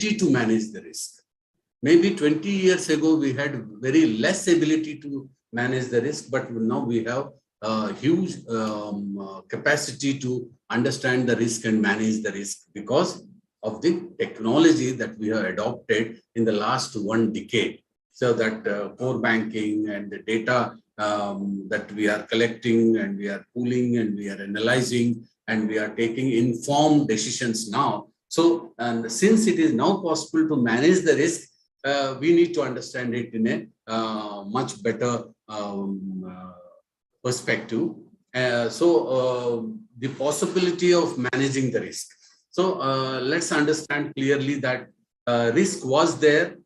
to manage the risk. Maybe 20 years ago, we had very less ability to manage the risk, but now we have a huge capacity to understand the risk and manage the risk because of the technology that we have adopted in the last 1 decade. So that core banking and the data that we are collecting and we are pooling and we are analyzing and we are taking informed decisions now. So, and since it is now possible to manage the risk, we need to understand it in a much better perspective. The possibility of managing the risk. So let's understand clearly that risk was there,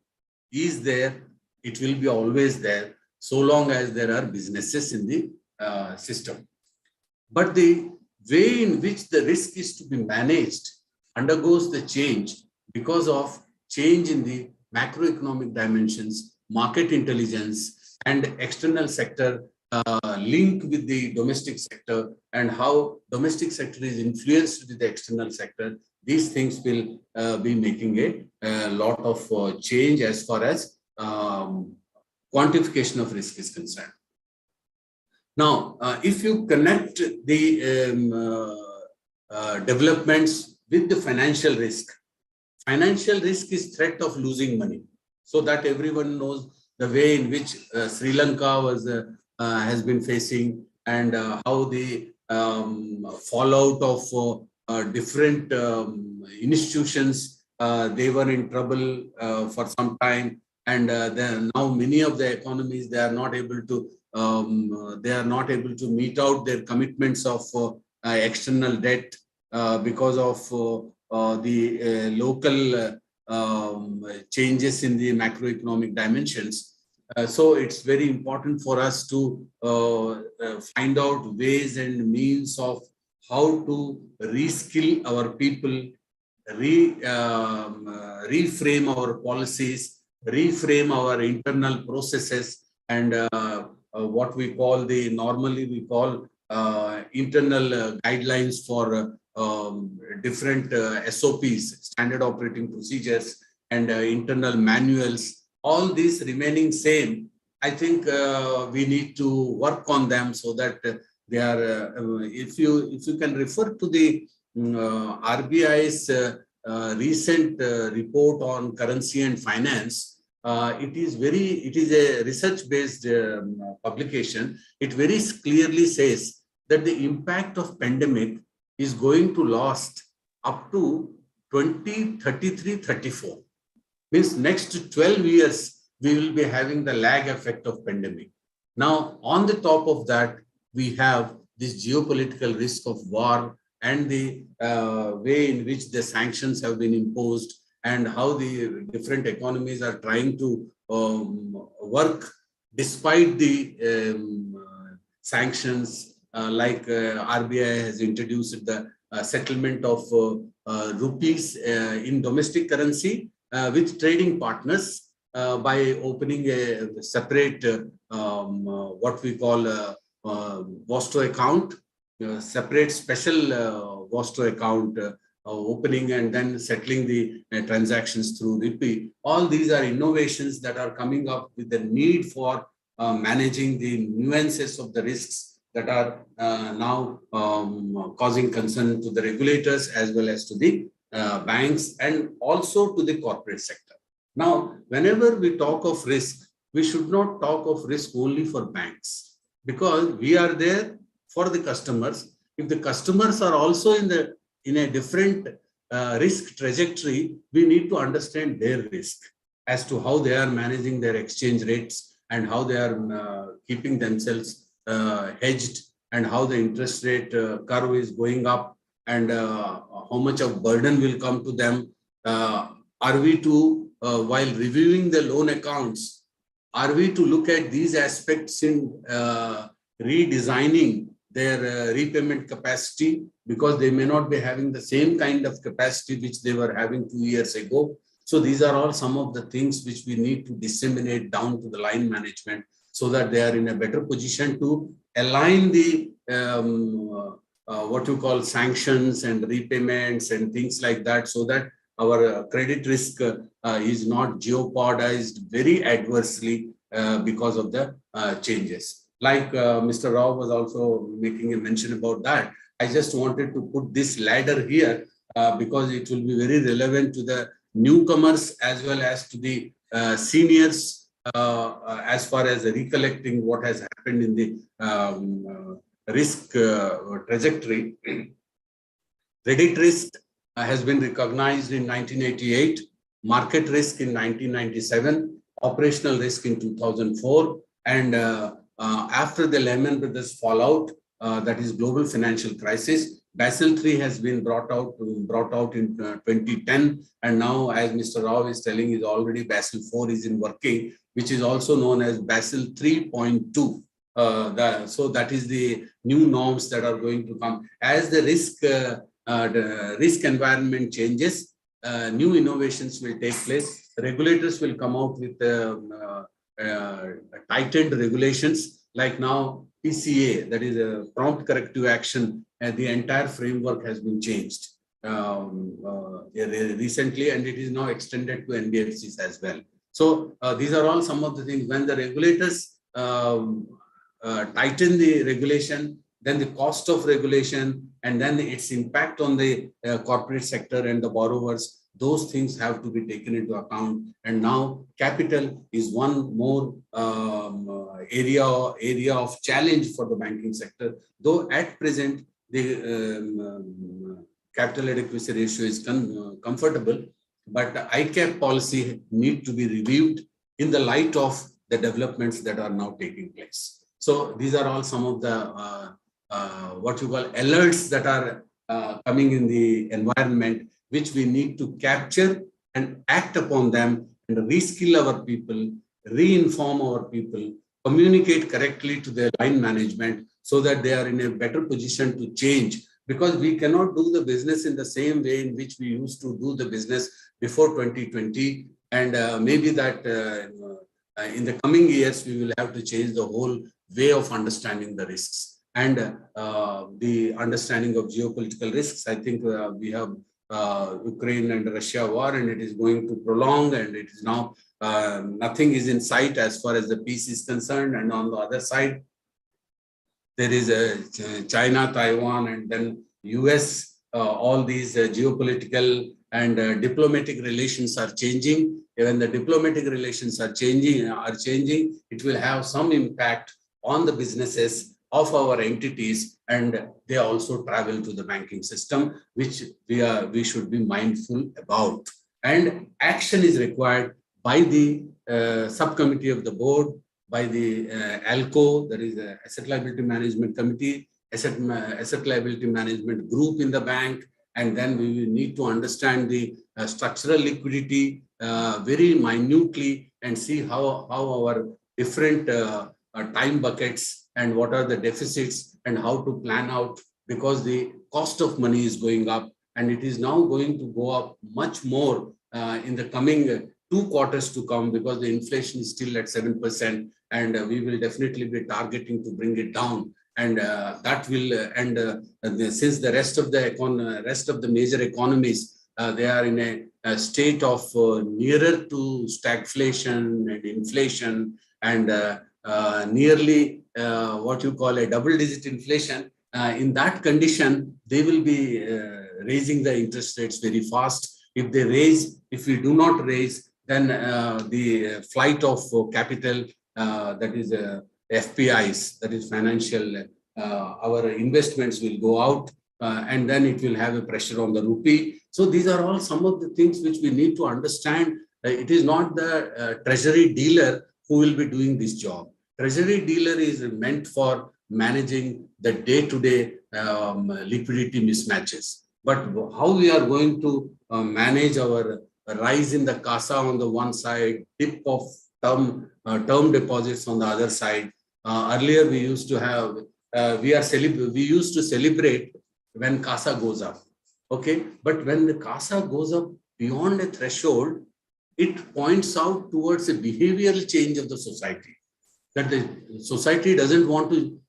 is there, it will be always there, so long as there are businesses in the system. But the way in which the risk is to be managed undergoes the change because of change in the macroeconomic dimensions, market intelligence, and external sector link with the domestic sector and how domestic sector is influenced with the external sector. These things will be making a lot of change as far as quantification of risk is concerned. Now, if you connect the developments with the financial risk is threat of losing money. So that everyone knows the way in which Sri Lanka has been facing and how the fallout of different institutions, they were in trouble for some time. And now many of the economies, they are not able to meet out their commitments of external debt because of the local changes in the macroeconomic dimensions. So it's very important for us to find out ways and means of how to reskill our people, reframe our policies, reframe our internal processes, and what we call normally we call internal guidelines for different SOPs, standard operating procedures, and internal manuals. All these remaining same, I think we need to work on them so that they are. If you can refer to the RBI's recent report on currency and finance, it is a research-based publication. It very clearly says that the impact of pandemic is going to last up to 2033-34. Means next 12 years, we will be having the lag effect of pandemic. Now, on the top of that, we have this geopolitical risk of war and the way in which the sanctions have been imposed and how the different economies are trying to work despite the sanctions, like RBI has introduced the settlement of rupees in domestic currency with trading partners by opening a separate what we call Vostro account, separate special Vostro account opening and then settling the transactions through rupee. All these are innovations that are coming up with the need for managing the nuances of the risks that are now causing concern to the regulators as well as to the banks and also to the corporate sector. Now, whenever we talk of risk, we should not talk of risk only for banks because we are there for the customers. If the customers are also in a different risk trajectory, we need to understand their risk as to how they are managing their exchange rates and how they are keeping themselves hedged and how the interest rate curve is going up and how much of burden will come to them. Are we to, while reviewing the loan accounts, are we to look at these aspects in redesigning their repayment capacity because they may not be having the same kind of capacity which they were having 2 years ago? So these are all some of the things which we need to disseminate down to the line management so that they are in a better position to align the what you call sanctions and repayments and things like that, so that our credit risk is not jeopardized very adversely because of the changes. Like Mr. Rao was also making a mention about that. I just wanted to put this ladder here because it will be very relevant to the newcomers as well as to the seniors as far as recollecting what has happened in the risk trajectory. Credit risk has been recognized in 1988, market risk in 1997, operational risk in 2004, and after the Lehman Brothers fallout, that is global financial crisis, Basel III has been brought out in 2010, and now, as Mr. Rao is telling, is already Basel IV is in working, which is also known as Basel 3.2. So that is the new norms that are going to come as the risk environment changes. New innovations will take place. Regulators will come out with tightened regulations, like now PCA, that is a prompt corrective action. The entire framework has been changed recently, and it is now extended to NBFCs as well. So these are all some of the things. When the regulators tighten the regulation, then the cost of regulation, and then its impact on the corporate sector and the borrowers, those things have to be taken into account. And now capital is one more area of challenge for the banking sector. Though at present, the capital adequacy ratio is comfortable, but ICAP policy need to be reviewed in the light of the developments that are now taking place. So these are all some of the what you call alerts that are coming in the environment, which we need to capture and act upon them and reskill our people, re-inform our people, communicate correctly to their line management so that they are in a better position to change. Because we cannot do the business in the same way in which we used to do the business before 2020. And maybe that in the coming years, we will have to change the whole way of understanding the risks. And the understanding of geopolitical risks, I think we have Ukraine and Russia war, and it is going to prolong, and it is now nothing is in sight as far as the peace is concerned. And on the other side, there is China, Taiwan, and then US. All these geopolitical and diplomatic relations are changing. When the diplomatic relations are changing, it will have some impact on the businesses of our entities, and they also travel to the banking system, which we should be mindful about. And action is required by the subcommittee of the board, by the ALCO, that is the Asset Liability Management Committee, Asset Liability Management Group in the bank, and then we will need to understand the structural liquidity very minutely and see how our different time buckets and what are the deficits and how to plan out, because the cost of money is going up, and it is now going to go up much more in the coming 2 quarters to come, because the inflation is still at 7%, and we will definitely be targeting to bring it down. And that will, since the rest of the major economies, they are in a state of nearer to stagflation and inflation, and nearly what you call a double-digit inflation. In that condition, they will be raising the interest rates very fast. If we do not raise, then the flight of capital, that is FPIs, that is financial, our investments will go out, and then it will have a pressure on the rupee. So these are all some of the things which we need to understand. It is not the treasury dealer who will be doing this job. Treasury dealer is meant for managing the day-to-day liquidity mismatches. But how we are going to manage our rise in the CASA on the one side, dip of term deposits on the other side. Earlier we used to have, we used to celebrate when CASA goes up. Okay, but when the CASA goes up beyond a threshold, it points out towards a behavioral change of the society, that the society doesn't want to.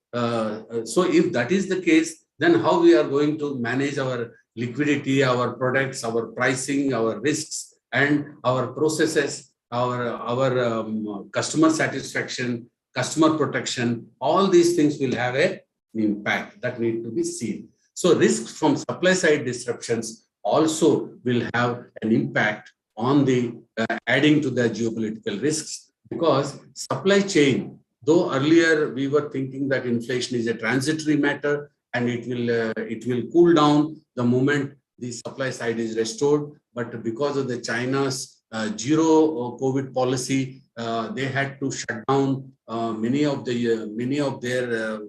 So if that is the case, then how we are going to manage our liquidity, our products, our pricing, our risks, and our processes, our customer satisfaction, customer protection, all these things will have an impact that need to be seen. So risks from supply side disruptions also will have an impact on the adding to the geopolitical risks, because supply chain, though earlier we were thinking that inflation is a transitory matter and it will cool down the moment the supply side is restored, but because of the China's zero COVID policy, they had to shut down many of their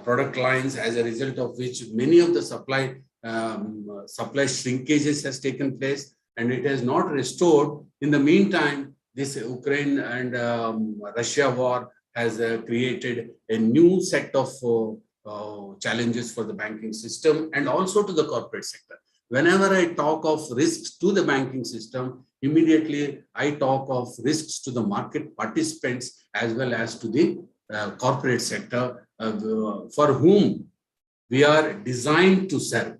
product lines, as a result of which many of the supply shrinkages has taken place, and it has not restored. In the meantime, this Ukraine and Russia war has created a new set of challenges for the banking system and also to the corporate sector. Whenever I talk of risks to the banking system, immediately I talk of risks to the market participants as well as to the corporate sector, for whom we are designed to serve.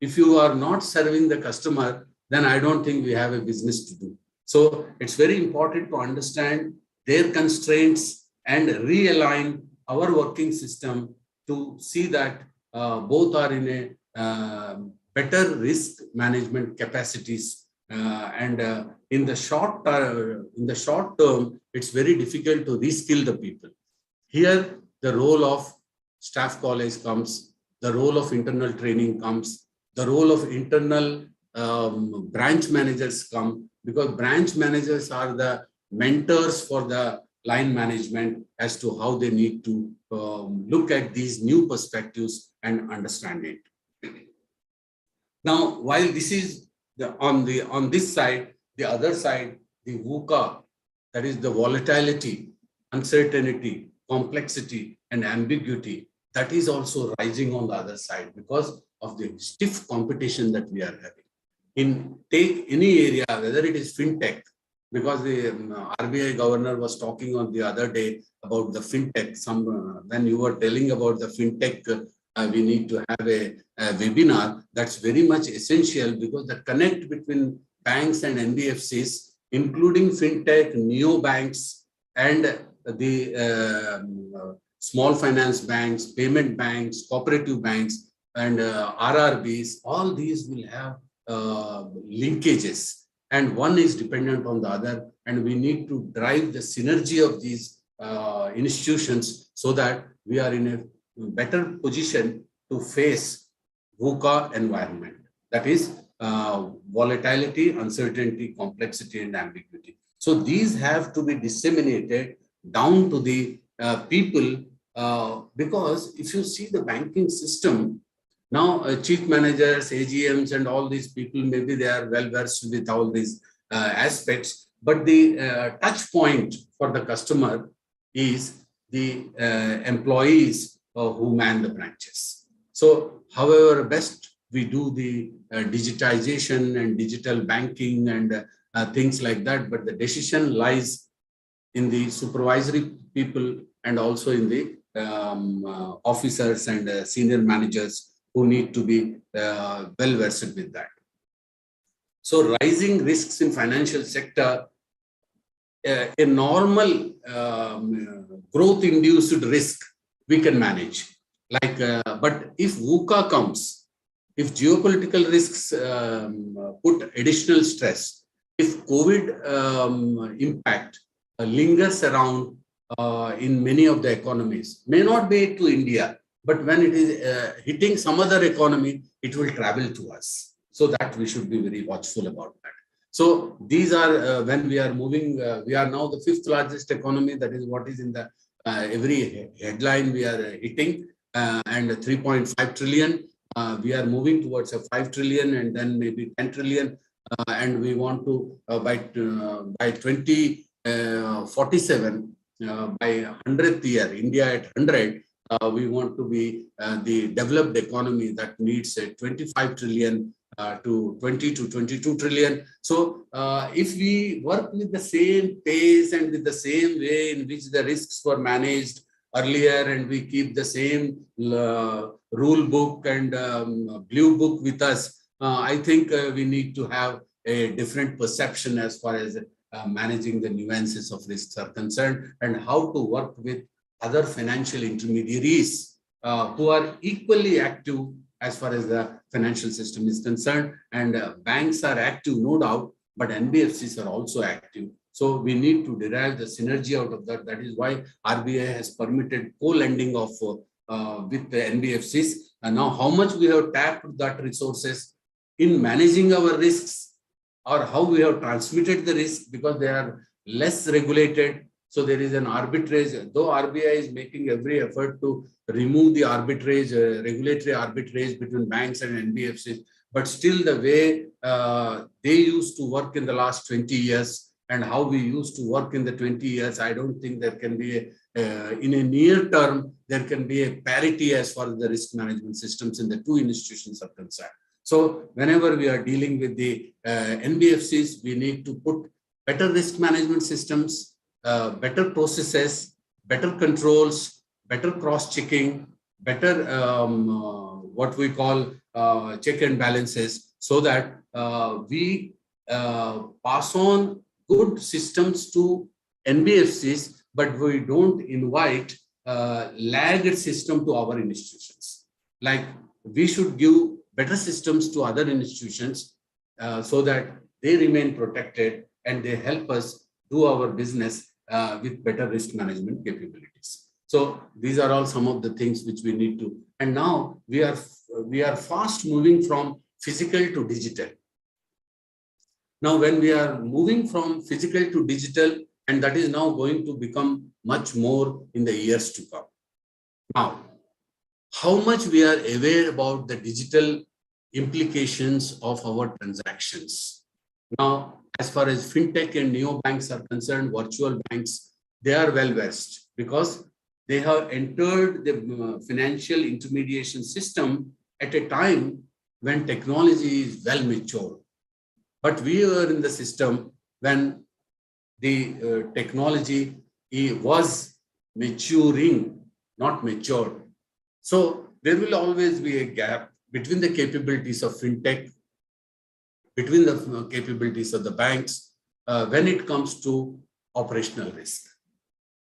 If you are not serving the customer, then I don't think we have a business to do. So it's very important to understand their constraints and realign our working system to see that both are in a better risk management capacities. In the short term, it's very difficult to reskill the people. Here, the role of staff college comes, the role of internal training comes, the role of internal branch managers come, because branch managers are the mentors for the line management as to how they need to look at these new perspectives and understand it. Now, while this is on this side, the other side, the VUCA, that is the volatility, uncertainty, complexity, and ambiguity, that is also rising on the other side because of the stiff competition that we are having. Take any area, whether it is fintech, because the RBI governor was talking on the other day about the fintech. When you were telling about the fintech, we need to have a webinar. That's very much essential, because the connect between banks and NBFCs, including fintech, neobanks, and the small finance banks, payment banks, cooperative banks, and RRBs, all these will have linkages, and one is dependent on the other, and we need to drive the synergy of these institutions so that we are in a better position to face VUCA environment, that is volatility, uncertainty, complexity, and ambiguity. So these have to be disseminated down to the people, because if you see the banking system, now chief managers, AGMs, and all these people, maybe they are well versed with all these aspects, but the touch point for the customer is the employees who man the branches. So however best we do the digitization and digital banking and things like that, but the decision lies in the supervisory people and also in the officers and senior managers who need to be well versed with that. So rising risks in financial sector, a normal growth-induced risk we can manage. But if VUCA comes, if geopolitical risks put additional stress, if COVID impact lingers around in many of the economies, may not be to India, but when it is hitting some other economy, it will travel to us. So that we should be very watchful about that. So these are when we are moving, we are now the 5th largest economy. That is what is in the every headline we are hitting, and 3.5 trillion. We are moving towards a 5 trillion and then maybe 10 trillion. And we want to, by 2047, by 100th year, India at 100, we want to be the developed economy that needs a 25 trillion to 20 to 22 trillion. So if we work with the same pace and with the same way in which the risks were managed earlier and we keep the same rule book and blue book with us, I think we need to have a different perception as far as managing the nuances of risks are concerned, and how to work with other financial intermediaries who are equally active as far as the financial system is concerned. And banks are active, no doubt, but NBFCs are also active. So we need to derive the synergy out of that. That is why RBI has permitted co-lending of with the NBFCs. And now how much we have tapped that resources in managing our risks, or how we have transmitted the risk because they are less regulated. So there is an arbitrage, though RBI is making every effort to remove the arbitrage, regulatory arbitrage between banks and NBFCs, but still the way they used to work in the last 20 years and how we used to work in the 20 years, I don't think there can be, in a near term, there can be a parity as far as the risk management systems in the two institutions are concerned. So whenever we are dealing with the NBFCs, we need to put better risk management systems, better processes, better controls, better cross-checking, better what we call check and balances, so that we pass on good systems to NBFCs, but we don't invite lagged system to our institutions. Like we should give better systems to other institutions so that they remain protected and they help us do our business with better risk management capabilities. So these are all some of the things which we need to. And now we are fast moving from physical to digital. Now, when we are moving from physical to digital, and that is now going to become much more in the years to come. Now, how much we are aware about the digital implications of our transactions. Now, as far as fintech and neobanks are concerned, virtual banks, they are well versed because they have entered the financial intermediation system at a time when technology is well matured. But we were in the system when the technology was maturing, not matured. So there will always be a gap between the capabilities of fintech, between the capabilities of the banks, when it comes to operational risk,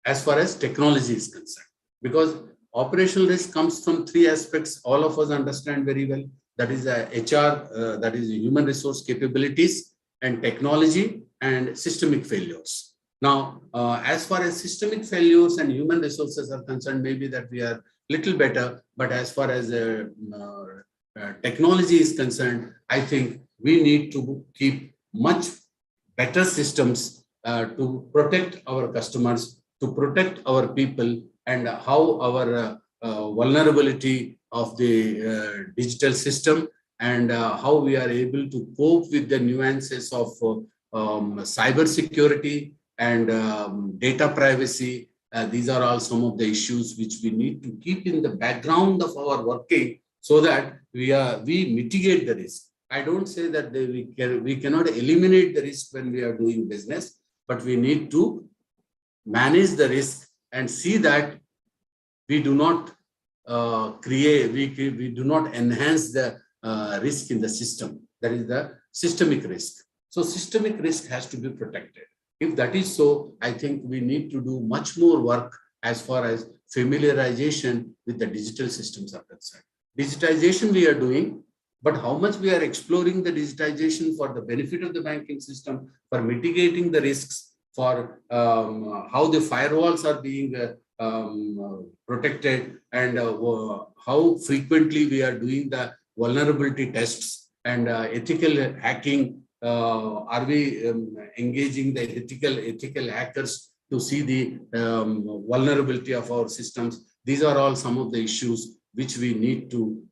as far as technology is concerned. Because operational risk comes from three aspects, all of us understand very well. That is HR, that is human resource capabilities, and technology and systemic failures. Now, as far as systemic failures and human resources are concerned, maybe that we are little better, but as far as technology is concerned, I think we need to keep much better systems to protect our customers, to protect our people, and how our vulnerability of the digital system and how we are able to cope with the nuances of cyber security and data privacy. These are all some of the issues which we need to keep in the background of our working so that we mitigate the risk. I don't say that we cannot eliminate the risk when we are doing business, but we need to manage the risk and see that we do not we do not enhance the risk in the system. That is the systemic risk. So systemic risk has to be protected. If that is so, I think we need to do much more work as far as familiarization with the digital systems are concerned. Digitization we are doing, but how much we are exploring the digitization for the benefit of the banking system, for mitigating the risks, for how the firewalls are being protected, and how frequently we are doing the vulnerability tests and ethical hacking. Are we engaging the ethical hackers to see the vulnerability of our systems? These are all some of the issues which we need to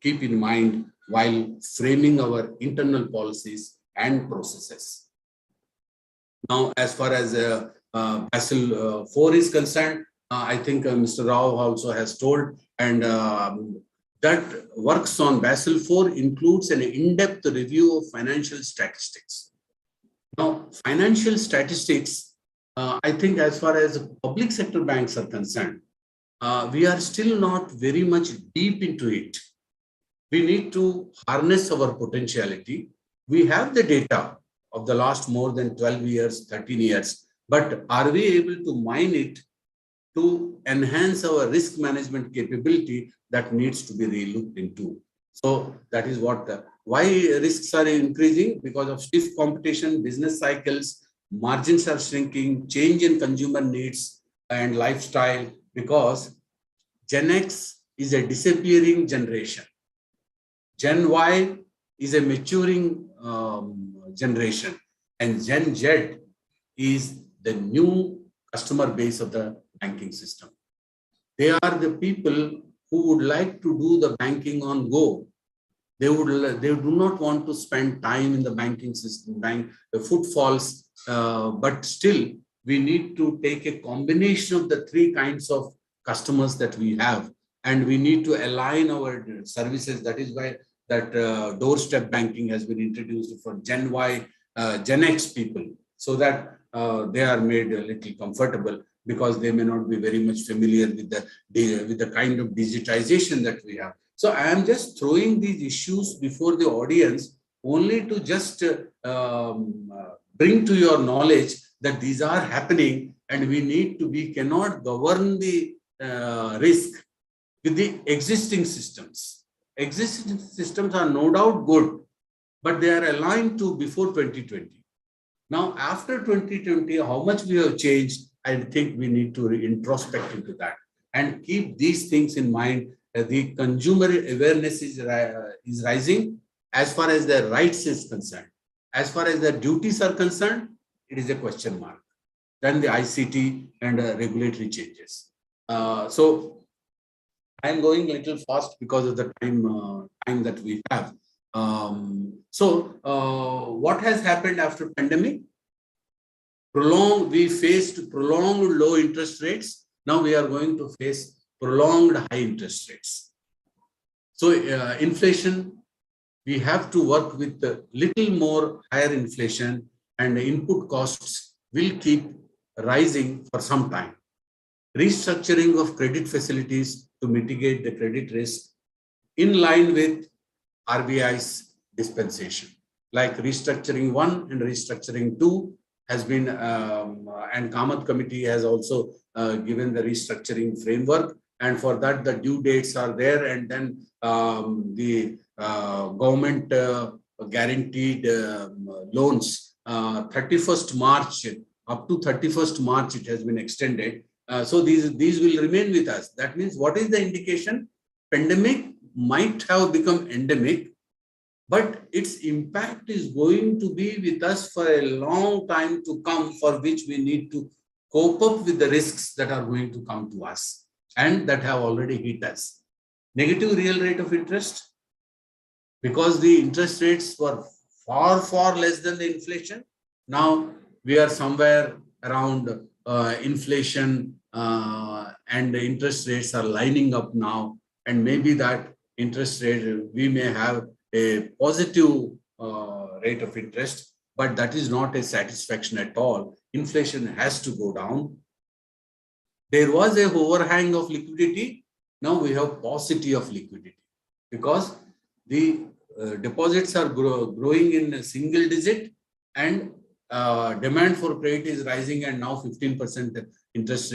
keep in mind while framing our internal policies and processes. Now, as far as Basel IV is concerned, I think Mr. Rao also has told, and that works on Basel IV includes an in-depth review of financial statistics. Now, financial statistics, I think as far as public sector banks are concerned, we are still not very much deep into it. We need to harness our potentiality. We have the data of the last more than 12 years, 13 years, but are we able to mine it to enhance our risk management capability? That needs to be relooked into. So that is what why risks are increasing, because of stiff competition, business cycles, margins are shrinking, change in consumer needs and lifestyle, because Gen X is a disappearing generation. Gen Y is a maturing generation, and Gen Z is the new customer base of the banking system. They are the people who would like to do the banking on go. They do not want to spend time in the banking system, the footfalls, but still we need to take a combination of the three kinds of customers that we have, and we need to align our services. That is why that doorstep banking has been introduced for Gen Y, Gen X people, so that they are made a little comfortable, because they may not be very much familiar with the kind of digitization that we have. So I am just throwing these issues before the audience only to just bring to your knowledge that these are happening, and we cannot govern the risk with the existing systems. Existing systems are no doubt good, but they are aligned to before 2020. Now, after 2020, how much we have changed, I think we need to introspect into that and keep these things in mind. The consumer awareness is rising as far as their rights is concerned. As far as their duties are concerned, it is a question mark. Then the ICT and regulatory changes. So I am going a little fast because of the time that we have. What has happened after pandemic? We faced prolonged low interest rates. Now we are going to face prolonged high interest rates. So inflation, we have to work with a little more higher inflation, and the input costs will keep rising for some time. Restructuring of credit facilities to mitigate the credit risk in line with RBI's dispensation, like restructuring 1 and restructuring 2 has been, and Kamath committee has also given the restructuring framework, and for that the due dates are there, and then the government guaranteed loans 31st March, up to 31st March it has been extended. So these will remain with us. That means, what is the indication? Pandemic might have become endemic, but its impact is going to be with us for a long time to come, for which we need to cope up with the risks that are going to come to us and that have already hit us. Negative real rate of interest, because the interest rates were far, far less than the inflation. Now we are somewhere around inflation and the interest rates are lining up now, and maybe that interest rate, we may have a positive rate of interest, but that is not a satisfaction at all. Inflation has to go down. There was a overhang of liquidity. Now we have paucity of liquidity, because the deposits are growing in a single digit, and demand for credit is rising, and now 15% interest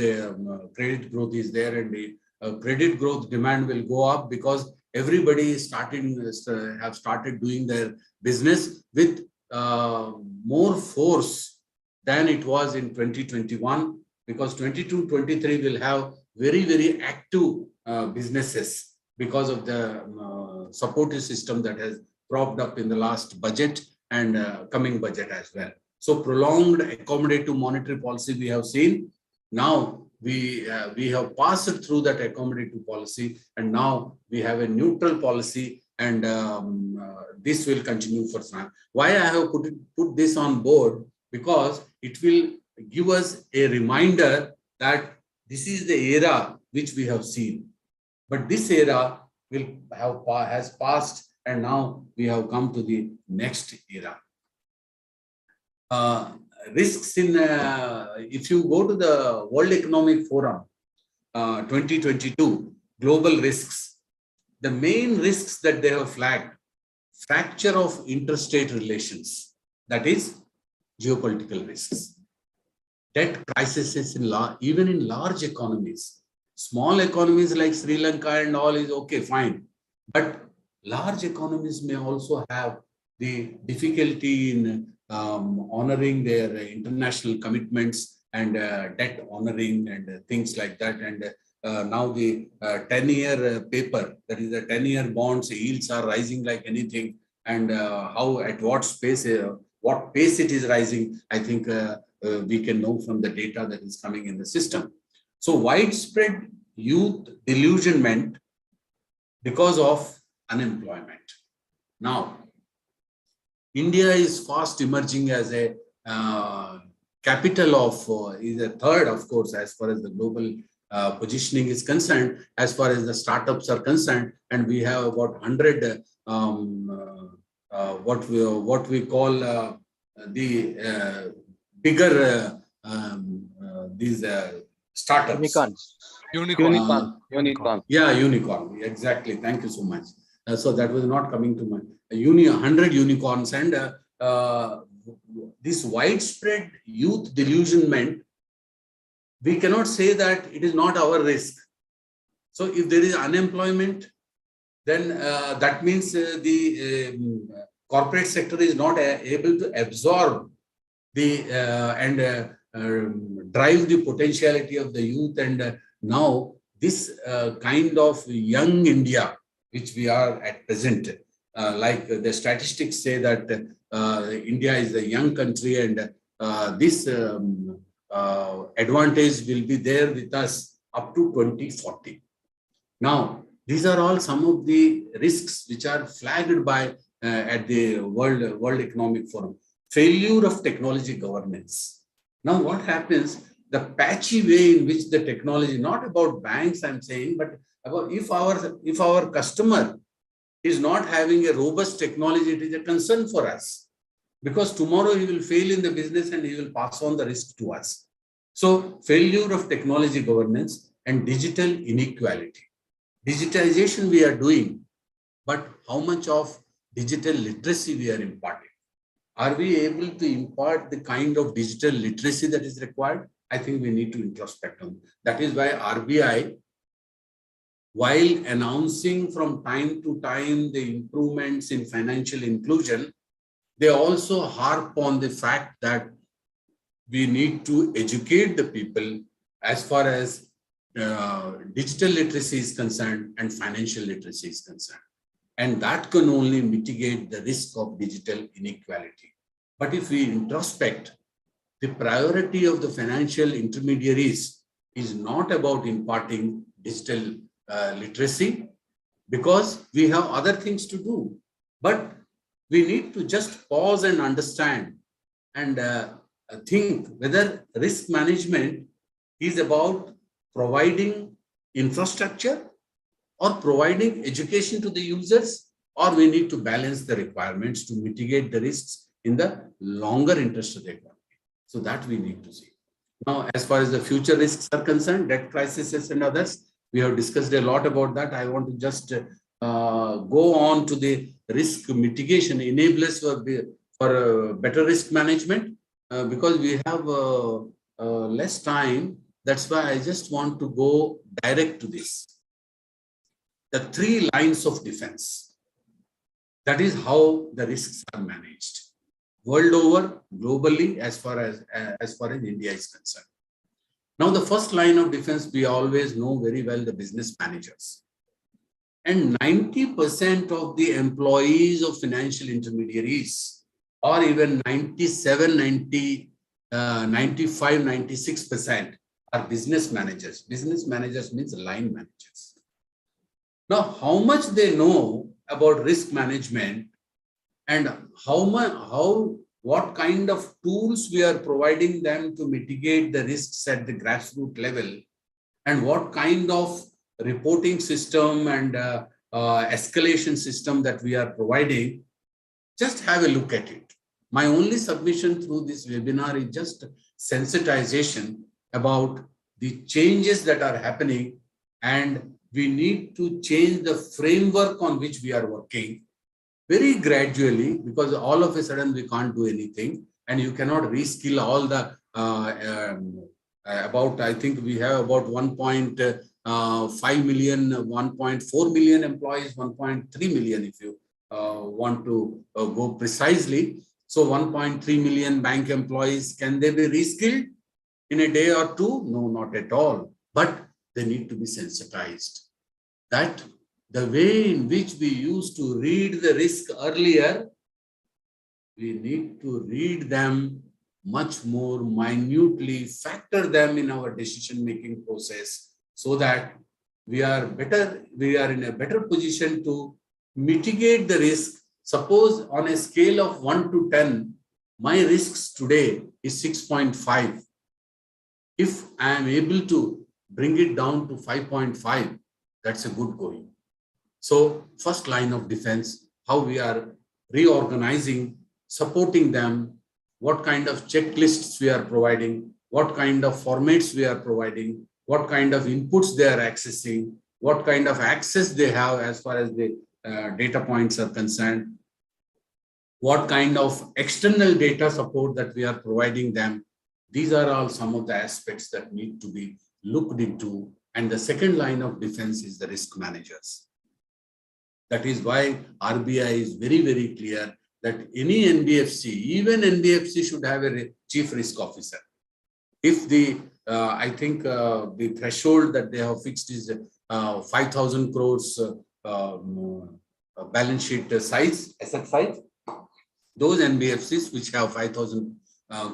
credit growth is there, and the credit growth demand will go up, because everybody is have started doing their business with more force than it was in 2021, because 22-23 will have very, very active businesses because of the supportive system that has propped up in the last budget and coming budget as well. So prolonged accommodative monetary policy we have seen. Now we have passed through that accommodative policy, and now we have a neutral policy, and this will continue for some time. Why I have put this on board? Because it will give us a reminder that this is the era which we have seen, but this era has passed, and now we have come to the next era. Risks in, if you go to the World Economic Forum, 2022 global risks, the main risks that they have flagged: fracture of interstate relations, that is geopolitical risks, debt crises even in large economies. Small economies like Sri Lanka and all is okay, fine. But large economies may also have the difficulty in honoring their international commitments and debt honoring and things like that. And now the 10-year paper, that is the 10-year bonds yields are rising like anything. And how, at what pace it is rising, I think we can know from the data that is coming in the system. So widespread youth delusionment because of unemployment. Now, India is fast emerging as a capital of, is a third, of course, as far as the global positioning is concerned, as far as the startups are concerned, and we have about 100 what we call the bigger these startups. Unicorn. Yeah, unicorn. Exactly. Thank you so much. So that was not coming to mind. 100 unicorns, and this widespread youth delusionment, we cannot say that it is not our risk. So if there is unemployment, then that means the corporate sector is not able to absorb the and drive the potentiality of the youth. And now this kind of young India, which we are at present, like the statistics say that India is a young country, and this advantage will be there with us up to 2040. Now, these are all some of the risks which are flagged by at the World Economic Forum. Failure of technology governance. Now, what happens? The patchy way in which the technology, not about banks, I'm saying, but about if our customer is not having a robust technology, it is a concern for us, because tomorrow he will fail in the business and he will pass on the risk to us. So, failure of technology governance and digital inequality. Digitization we are doing, but how much of digital literacy we are imparting? Are we able to impart the kind of digital literacy that is required? I think we need to introspect on. That is why RBI, while announcing from time to time the improvements in financial inclusion, they also harp on the fact that we need to educate the people as far as digital literacy is concerned and financial literacy is concerned. And that can only mitigate the risk of digital inequality. But if we introspect, the priority of the financial intermediaries is not about imparting digital literacy, because we have other things to do. But we need to just pause and understand and think whether risk management is about providing infrastructure or providing education to the users, or we need to balance the requirements to mitigate the risks in the longer interest of the economy. So that we need to see. Now, as far as the future risks are concerned, debt crises and others, we have discussed a lot about that. I want to just go on to the risk mitigation enablers for better risk management, because we have less time. That's why I just want to go direct to this. The 3 lines of defense. That is how the risks are managed world over, globally, as far as India is concerned. Now, the first line of defense, we always know very well, the business managers. And 90% of the employees of financial intermediaries, or even 97, 90, 95, 96% are business managers. Business managers means line managers. Now, how much they know about risk management, and what kind of tools we are providing them to mitigate the risks at the grassroots level, and what kind of reporting system and escalation system that we are providing, just have a look at it. My only submission through this webinar is just sensitization about the changes that are happening, and we need to change the framework on which we are working very gradually, because all of a sudden we can't do anything, and you cannot reskill all the about, I think we have about 1.5 million, 1.4 million employees, 1.3 million if you want to go precisely. So 1.3 million bank employees, can they be reskilled in a day or two? No, not at all. But they need to be sensitized that the way in which we used to read the risk earlier, we need to read them much more minutely, factor them in our decision-making process, so that we are in a better position to mitigate the risk. Suppose on a scale of 1 to 10, my risks today is 6.5. If I am able to bring it down to 5.5, that's a good going. So first line of defense, how we are reorganizing, supporting them, what kind of checklists we are providing, what kind of formats we are providing, what kind of inputs they are accessing, what kind of access they have as far as the data points are concerned, what kind of external data support that we are providing them. These are all some of the aspects that need to be looked into. And the second line of defense is the risk managers. That is why RBI is very, very clear that any NBFC, even NBFC, should have a chief risk officer. If the, I think the threshold that they have fixed is 5,000 crores balance sheet size, asset size, those NBFCs which have 5,000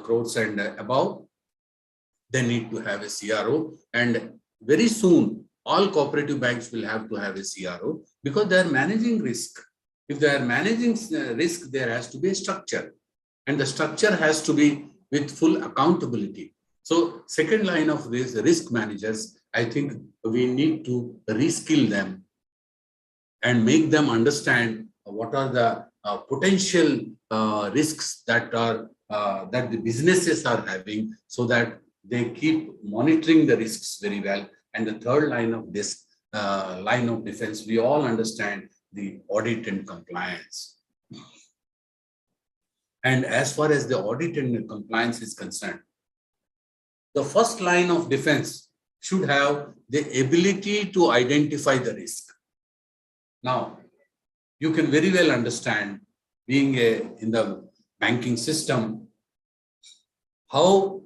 crores and above, they need to have a CRO. And very soon, all cooperative banks will have to have a CRO, because they are managing risk. If they are managing risk, there has to be a structure, and the structure has to be with full accountability. So second line of this, risk managers, I think we need to reskill them and make them understand what are the potential risks that are that the businesses are having, so that they keep monitoring the risks very well. And the third line of this line of defense, we all understand the audit and compliance. And as far as the audit and compliance is concerned, the first line of defense should have the ability to identify the risk. Now, you can very well understand, being in the banking system, how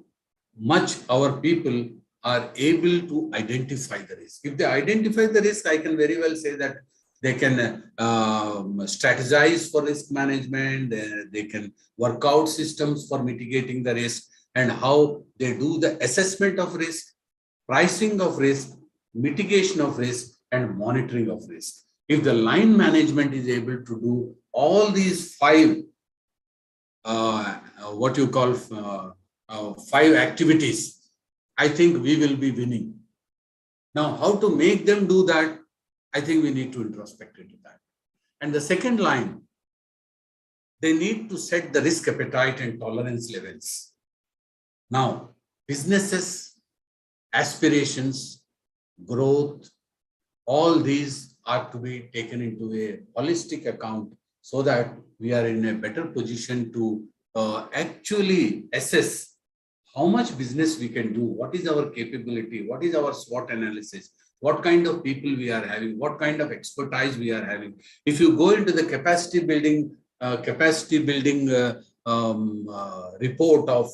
much our people are able to identify the risk. If they identify the risk, I can very well say that they can strategize for risk management, they can work out systems for mitigating the risk, and how they do the assessment of risk, pricing of risk, mitigation of risk, and monitoring of risk. If the line management is able to do all these five, what you call five activities, I think we will be winning. Now, how to make them do that? I think we need to introspect into that. And the second line, they need to set the risk appetite and tolerance levels. Now, businesses, aspirations, growth, all these are to be taken into a holistic account, so that we are in a better position to actually assess how much business we can do, what is our capability, what is our SWOT analysis, what kind of people we are having, what kind of expertise we are having. If you go into the capacity building report of,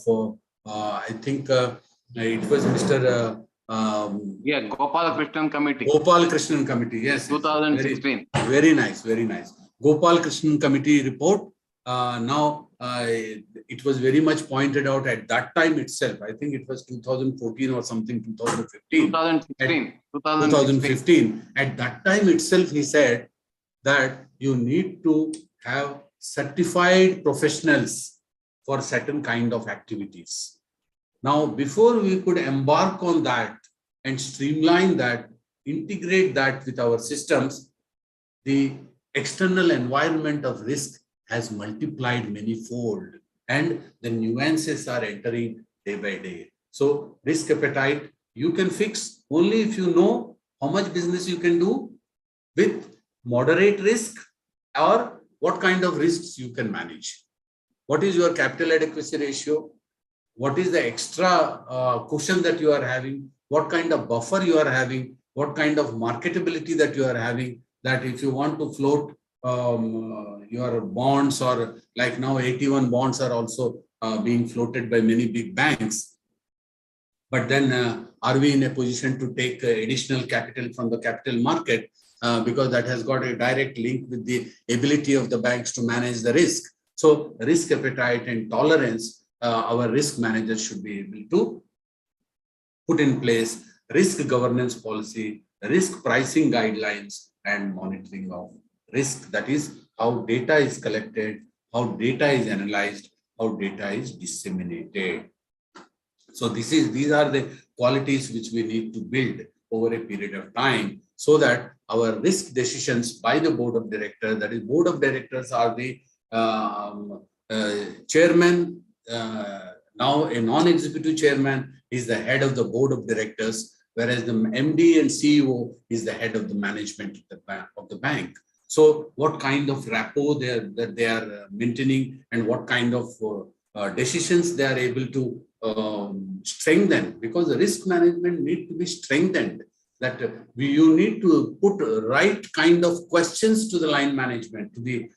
I think it was Mr. Gopal Krishnan Committee. Gopal Krishnan Committee, yes. 2016. Very nice, very nice. Gopal Krishnan Committee report. Now, it was very much pointed out at that time itself. I think it was 2014 or something, 2015. 2015. At that time itself, he said that you need to have certified professionals for certain kind of activities. Now, before we could embark on that and streamline that, integrate that with our systems, the external environment of risk has multiplied many-fold, and the nuances are entering day by day. So risk appetite, you can fix only if you know how much business you can do with moderate risk or what kind of risks you can manage. What is your capital adequacy ratio? What is the extra cushion that you are having? What kind of buffer you are having? What kind of marketability that you are having? That if you want to float your bonds, or like now 81 bonds are also being floated by many big banks. But then are we in a position to take additional capital from the capital market? Because that has got a direct link with the ability of the banks to manage the risk. So risk appetite and tolerance, our risk managers should be able to put in place risk governance policy, risk pricing guidelines, and monitoring of risk. That is how data is collected, how data is analyzed, how data is disseminated. So these are the qualities which we need to build over a period of time, so that our risk decisions by the board of directors, that is board of directors are the chairman, now a non-executive chairman is the head of the board of directors, whereas the MD and CEO is the head of the management of the bank. So what kind of rapport they are maintaining, and what kind of decisions they are able to strengthen, because the risk management need to be strengthened. That you need to put right kind of questions to the line management, to the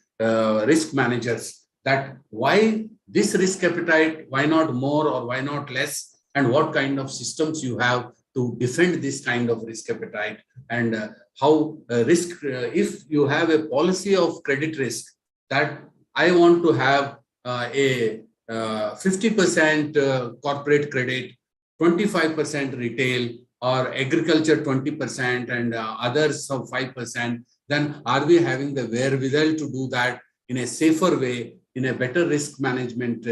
risk managers, that why this risk appetite, why not more or why not less, and what kind of systems you have to defend this kind of risk appetite, and how risk, if you have a policy of credit risk, that I want to have a 50% corporate credit, 25% retail, or agriculture 20%, and others of 5%, then are we having the wherewithal to do that in a safer way, in a better risk management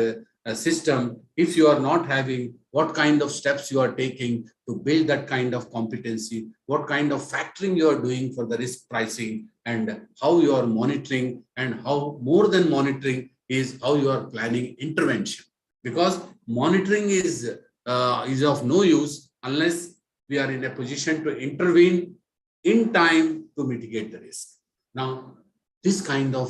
system? If you are not having, what kind of steps you are taking to build that kind of competency, what kind of factoring you are doing for the risk pricing, and how you are monitoring, and how more than monitoring is how you are planning intervention. Because monitoring is of no use unless we are in a position to intervene in time to mitigate the risk. Now, this kind of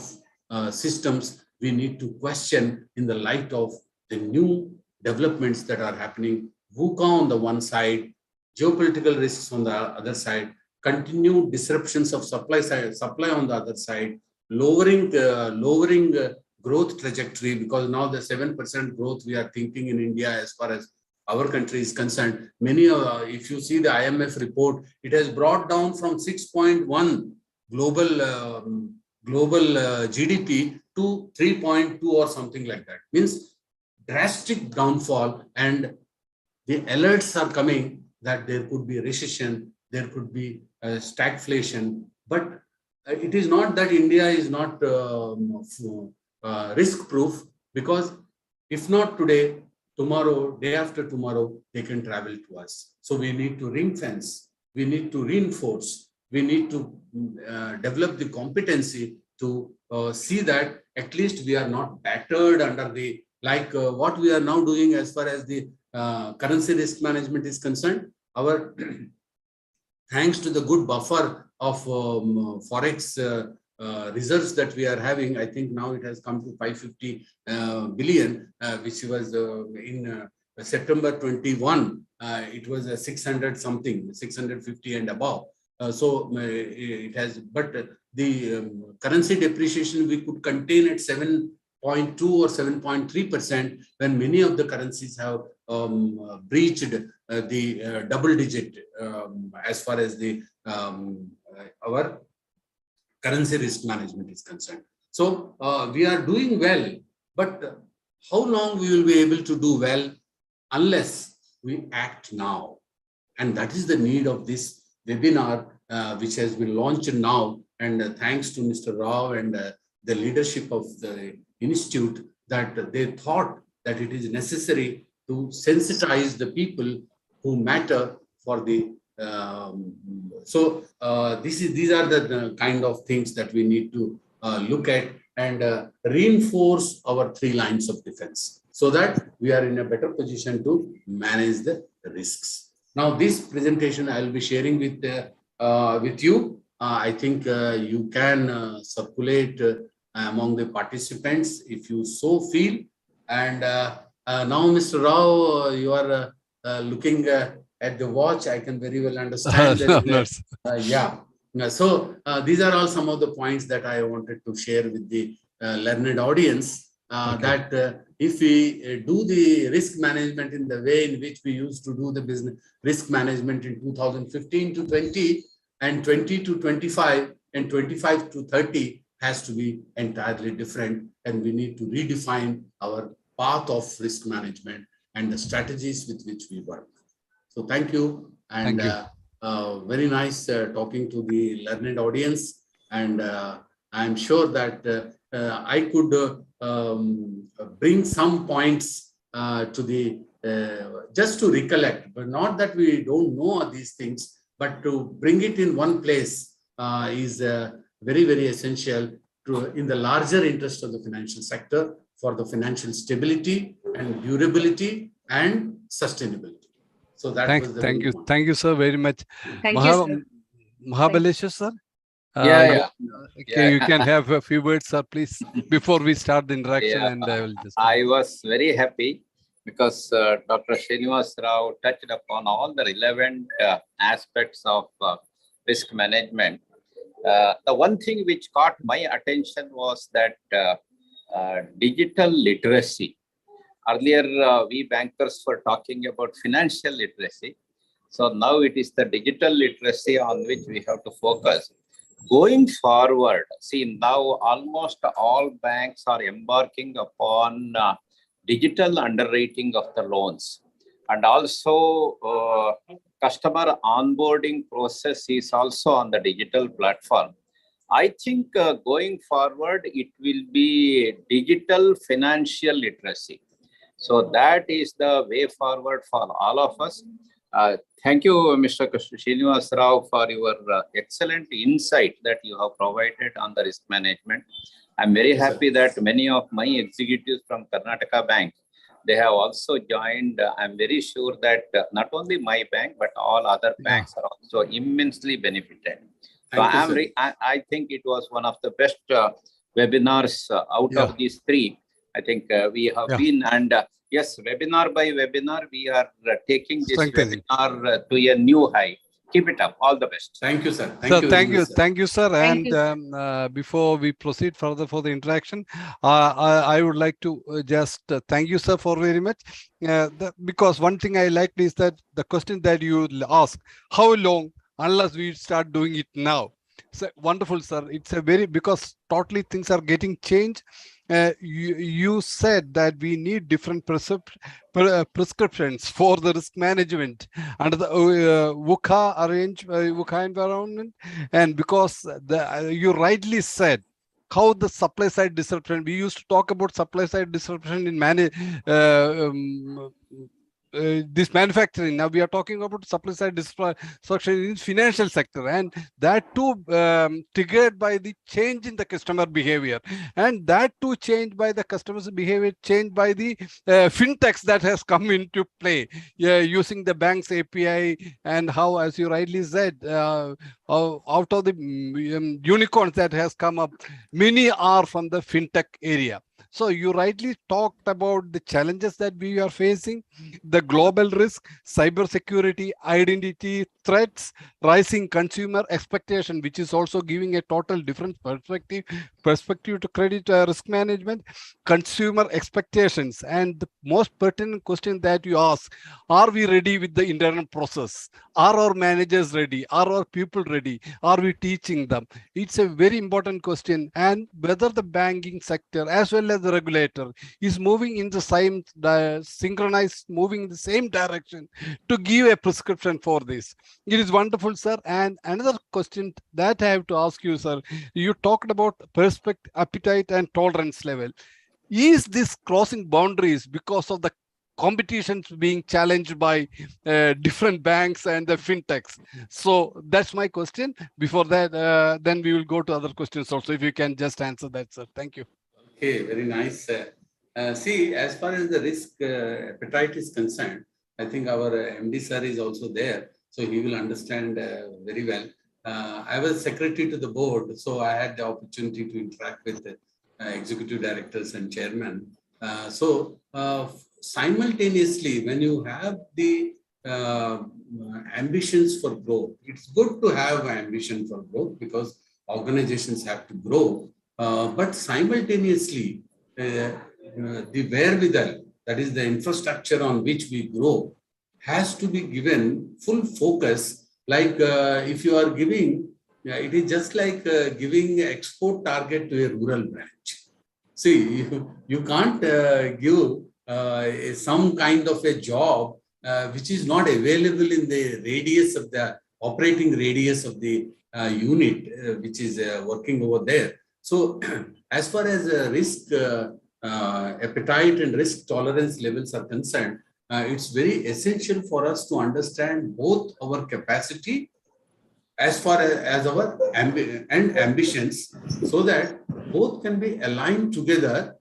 systems we need to question in the light of the new developments that are happening. VUCA on the one side, geopolitical risks on the other side, continued disruptions of supply on the other side, lowering growth trajectory, because now the 7% growth we are thinking in India as far as our country is concerned. Many, if you see the IMF report, it has brought down from 6.1 global GDP to 3.2 or something like that. Means drastic downfall, and the alerts are coming that there could be recession, there could be stagflation. But it is not that India is not risk proof, because if not today, tomorrow, day after tomorrow, they can travel to us. So we need to ring fence, we need to reinforce, we need to develop the competency to see that at least we are not battered under the, like what we are now doing as far as the currency risk management is concerned. Our thanks to the good buffer of forex reserves that we are having, I think now it has come to 550 billion, which was in September 21, it was 600 something, 650 and above. So it has, but the currency depreciation we could contain at 7.2 or 7.3%, when many of the currencies have breached the double digit as far as the our currency risk management is concerned. So we are doing well, but how long we will be able to do well unless we act now? And that is the need of this webinar, which has been launched now. And thanks to Mr. Rao and the leadership of the institute, that they thought that it is necessary to sensitize the people who matter for the these are the kind of things that we need to look at and reinforce our 3 lines of defense, so that we are in a better position to manage the risks. Now, this presentation I will be sharing with you. I think you can circulate among the participants if you so feel. And now, Mr. Rao, you are looking at the watch. I can very well understand there is yeah. So these are all some of the points that I wanted to share with the learned audience. That if we do the risk management in the way in which we used to do the business risk management in 2015 to 20 and 20 to 25 and 25 to 30 has to be entirely different, and we need to redefine our path of risk management and the strategies with which we work. So thank you, and very nice talking to the learned audience, and I'm sure that I could bring some points to the just to recollect, but not that we don't know these things, but to bring it in one place is very, very essential in the larger interest of the financial sector for the financial stability and durability and sustainability. So that was the thank you. point. Thank you, sir, very much. Thank you, sir. Mahabaleshwar, sir? Yeah. You can have a few words, sir, please, before we start the interaction. And I will just. I was very happy because Dr. Srinivasa Rao touched upon all the relevant aspects of risk management. The one thing which caught my attention was that digital literacy. Earlier, we bankers were talking about financial literacy. So now it is the digital literacy on which we have to focus. Going forward, see, now almost all banks are embarking upon digital underwriting of the loans. And also customer onboarding process is also on the digital platform. I think going forward, it will be digital financial literacy. So that is the way forward for all of us. Thank you, Mr. Srinivasa Rao, for your excellent insight that you have provided on the risk management. I'm very happy that many of my executives from Karnataka Bank, they have also joined. I'm very sure that not only my bank, but all other banks are also immensely benefited. So I think it was one of the best webinars out of these three. I think we have been, and yes, webinar by webinar, we are taking this webinar to a new high. Keep it up. All the best. Thank you, sir. Thank you, sir. And before we proceed further for the interaction, I would like to just thank you, sir, for very much. Because one thing I liked is that the question that you asked, how long unless we start doing it now? So wonderful, sir. It's a very, because totally things are getting changed. You said that we need different prescriptions for the risk management under the VUCA environment, and because you rightly said how the supply side disruption. We used to talk about supply side disruption in this manufacturing. Now we are talking about supply side disruption in financial sector, and that too triggered by the change in the customer behavior, and that too changed by the customer's behavior, changed by the fintechs that has come into play, using the bank's API, and how, as you rightly said, out of the unicorns that has come up, many are from the fintech area. So you rightly talked about the challenges that we are facing, the global risk, cybersecurity, identity threats, rising consumer expectation, which is also giving a total different perspective to credit risk management, consumer expectations, and the most pertinent question that you ask, are we ready with the internal process? Are our managers ready? Are our people ready? Are we teaching them? It's a very important question, and whether the banking sector as well as the regulator is moving in the same synchronized, moving in the same direction to give a prescription for this. It is wonderful, sir. And another question that I have to ask you, sir, you talked about perspective, appetite, and tolerance level. Is this crossing boundaries because of the competitions being challenged by different banks and the fintechs? So that's my question. Before that, then we will go to other questions also. If you can just answer that, sir. Thank you. Okay, very nice. See, as far as the risk appetite is concerned, I think our MD sir is also there, so he will understand very well. I was secretary to the board, so I had the opportunity to interact with the executive directors and chairman. Simultaneously, when you have the ambitions for growth, it's good to have ambition for growth because organizations have to grow. But simultaneously, the wherewithal, that is the infrastructure on which we grow, has to be given full focus. Like if you are giving, it is just like giving export target to a rural branch. See, you can't give some kind of a job which is not available in the radius of the operating radius of the unit which is working over there. So as far as risk appetite and risk tolerance levels are concerned, it's very essential for us to understand both our capacity as far as our ambitions, so that both can be aligned together,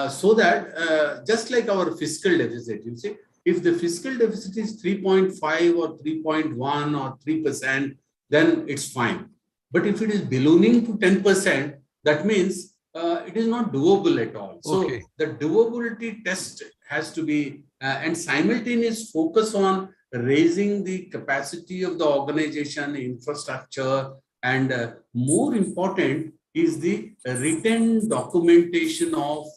so that just like our fiscal deficit, you see, if the fiscal deficit is 3.5 or 3.1 or 3%, then it's fine. But if it is ballooning to 10%, that means it is not doable at all. So the doability test has to be, and simultaneous focus on raising the capacity of the organization, infrastructure, and more important is the written documentation of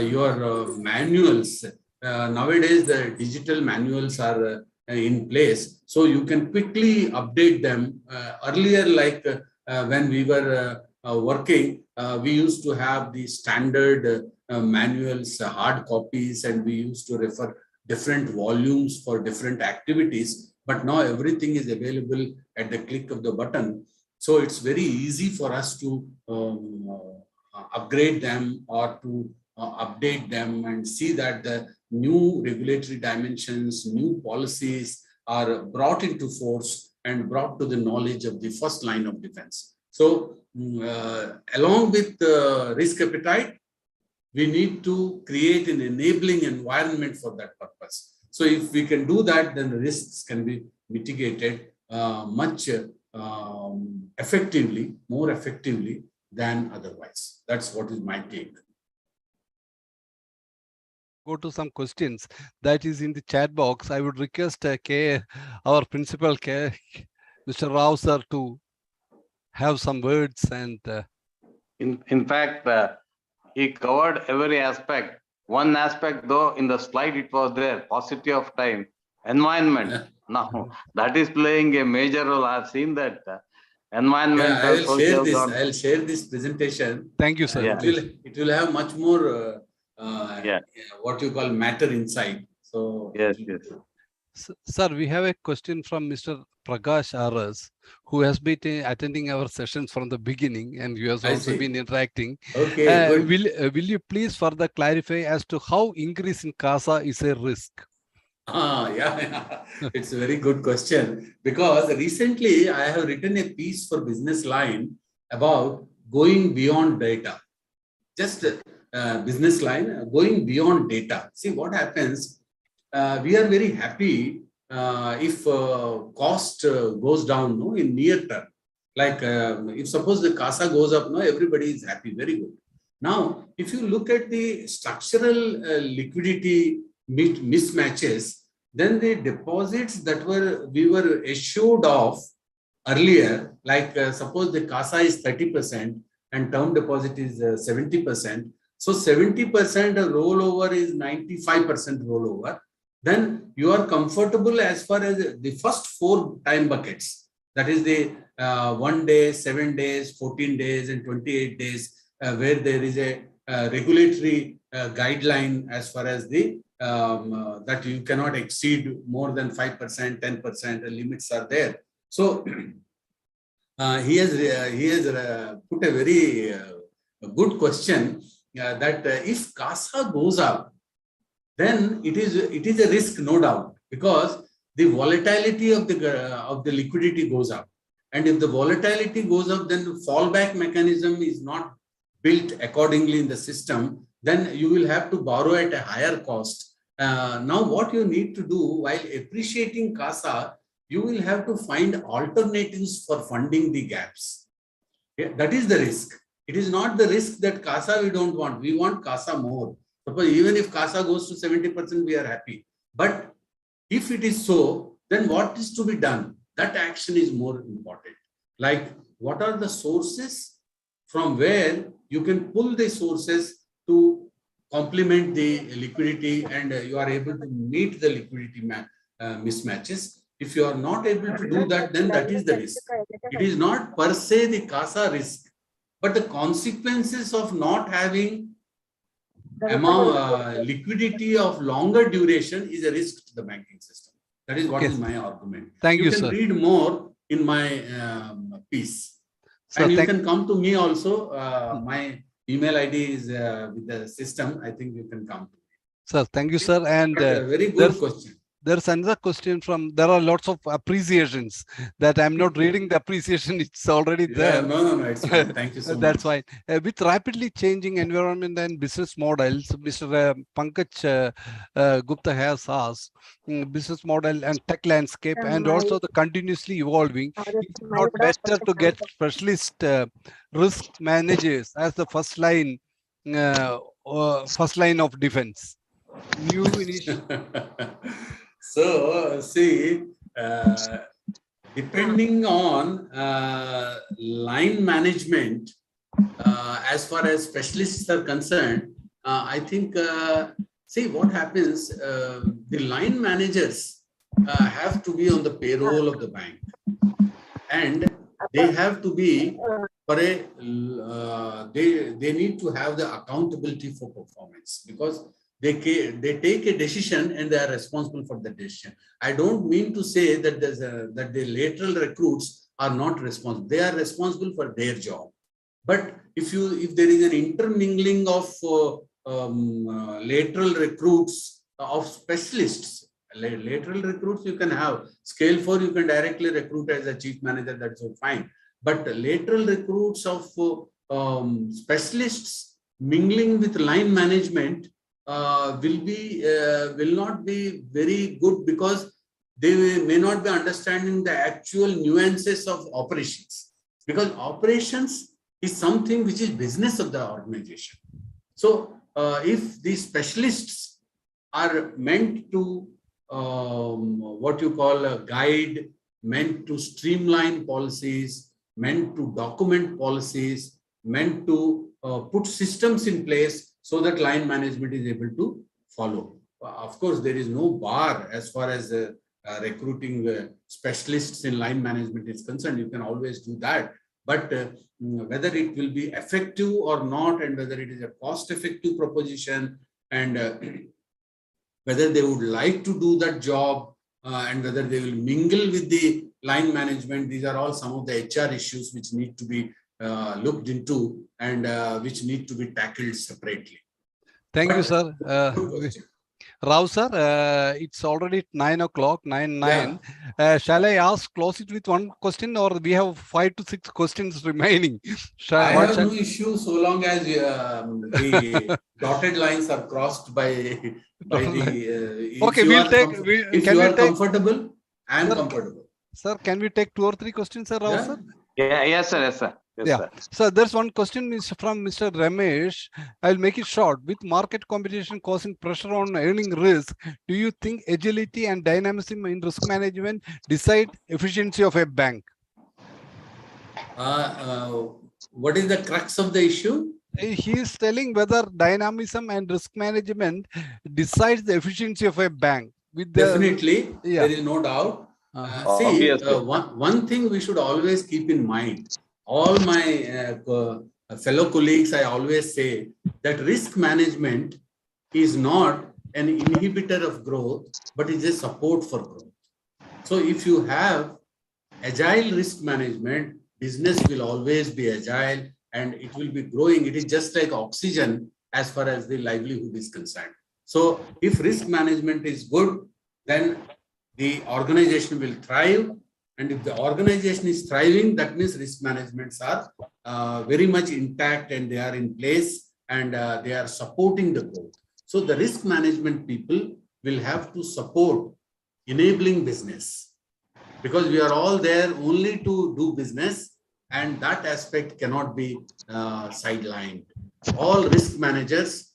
your manuals. Nowadays, the digital manuals are in place, so you can quickly update them. Earlier, like when we were working, we used to have the standard manuals, hard copies, and we used to refer different volumes for different activities. But now everything is available at the click of the button. So it's very easy for us to upgrade them or to update them and see that the new regulatory dimensions, new policies are brought into force and brought to the knowledge of the first line of defense. So along with risk appetite, we need to create an enabling environment for that purpose. So if we can do that, then the risks can be mitigated much effectively, more effectively than otherwise. That's what is my take. Go to some questions that is in the chat box. I would request our principal, Mr. Rao sir, to have some words. And in fact, he covered every aspect. One aspect, though, in the slide it was there, paucity of time, environment. Now that is playing a major role. I've seen that. Environment. I'll share this presentation. Thank you, sir. It will have much more what you call matter inside. So yes. Sir, we have a question from Mr. Prakash RS, who has been attending our sessions from the beginning, and you have also been interacting. Okay. Will you please further clarify as to how increase in CASA is a risk? It's a very good question, because recently I have written a piece for Business Line about going beyond data. Just Business Line, going beyond data. See what happens. We are very happy if cost goes down in near term. Like if suppose the CASA goes up, everybody is happy, very good. Now, if you look at the structural liquidity mismatches, then the deposits that we were assured of earlier, like suppose the CASA is 30% and term deposit is 70%. So 70% rollover is 95% rollover. Then you are comfortable as far as the first 4 time buckets. That is the 1 day, 7 days, 14 days, and 28 days, where there is a regulatory guideline as far as the that you cannot exceed more than 5%, 10%, limits are there. So he has put a very good question that if CASA goes up, then it is a risk, no doubt, because the volatility of the liquidity goes up. And if the volatility goes up, then the fallback mechanism is not built accordingly in the system. Then you will have to borrow at a higher cost. Now what you need to do while appreciating CASA, you will have to find alternatives for funding the gaps. Okay? That is the risk. It is not the risk that CASA we don't want. We want CASA more. Suppose even if CASA goes to 70%, we are happy. But if it is so, then what is to be done? That action is more important. Like, what are the sources from where you can pull the sources to complement the liquidity, and you are able to meet the liquidity mismatches. If you are not able to do that, then that is the risk. It is not per se the CASA risk, but the consequences of not having liquidity of longer duration is a risk to the banking system. That is what is my argument. Thank you, can sir. Read more in my piece. Sir, and you can come to me also. My email ID is with the system. I think you can come to me. Sir, thank you, sir. And very good question. There's another question from, there are lots of appreciations that I'm not reading the appreciation, it's already there. No, it's fine. Thank you so much. That's fine. With rapidly changing environment and business models, Mr. Pankaj Gupta has asked, business model and tech landscape, and also the continuously evolving, it's not better to get specialist risk managers as the first line of defense. New initiative. So, see, depending on line management, as far as specialists are concerned, I think, see what happens, the line managers have to be on the payroll of the bank, and they have to be for a, they need to have the accountability for performance, because they take a decision and they are responsible for the decision. I don't mean to say that that the lateral recruits are not responsible. They are responsible for their job. But if there is an intermingling of lateral recruits of specialists, lateral recruits you can have. Scale 4 you can directly recruit as a chief manager. That's all fine. But lateral recruits of specialists mingling with line management will not be very good, because they may not be understanding the actual nuances of operations, because operations is something which is business of the organization. So if the specialists are meant to what you call a guide, meant to streamline policies, meant to document policies, meant to put systems in place so that line management is able to follow. Of course, there is no bar as far as recruiting specialists in line management is concerned. You can always do that. But whether it will be effective or not, and whether it is a cost-effective proposition, and whether they would like to do that job, and whether they will mingle with the line management, these are all some of the HR issues which need to be looked into, and which need to be tackled separately. Thank you, sir. Rao sir, it's already 9 o'clock, 9:09. Yeah. Shall I close it with one question, or we have 5 to 6 questions remaining? I have no issue so long as the dotted lines are crossed by the. Okay, we'll take. If you are comfortable, I am comfortable. Sir, can we take 2 or 3 questions, sir? Rao sir? Yeah, yes, sir. Yes, sir. Yes, yeah. Sir. So there's one question is from Mr. Ramesh. I'll make it short. With market competition causing pressure on earning risk, do you think agility and dynamism in risk management decide efficiency of a bank? What is the crux of the issue? He is telling whether dynamism and risk management decides the efficiency of a bank. With the, definitely, there is no doubt. See, one thing we should always keep in mind. All my fellow colleagues, I always say that risk management is not an inhibitor of growth, but is a support for growth. So if you have agile risk management, business will always be agile and it will be growing. It is just like oxygen as far as the livelihood is concerned. So if risk management is good, then the organization will thrive. And if the organization is thriving, that means risk managements are very much intact and they are in place, and they are supporting the growth. So the risk management people will have to support enabling business, because we are all there only to do business, and that aspect cannot be sidelined. All risk managers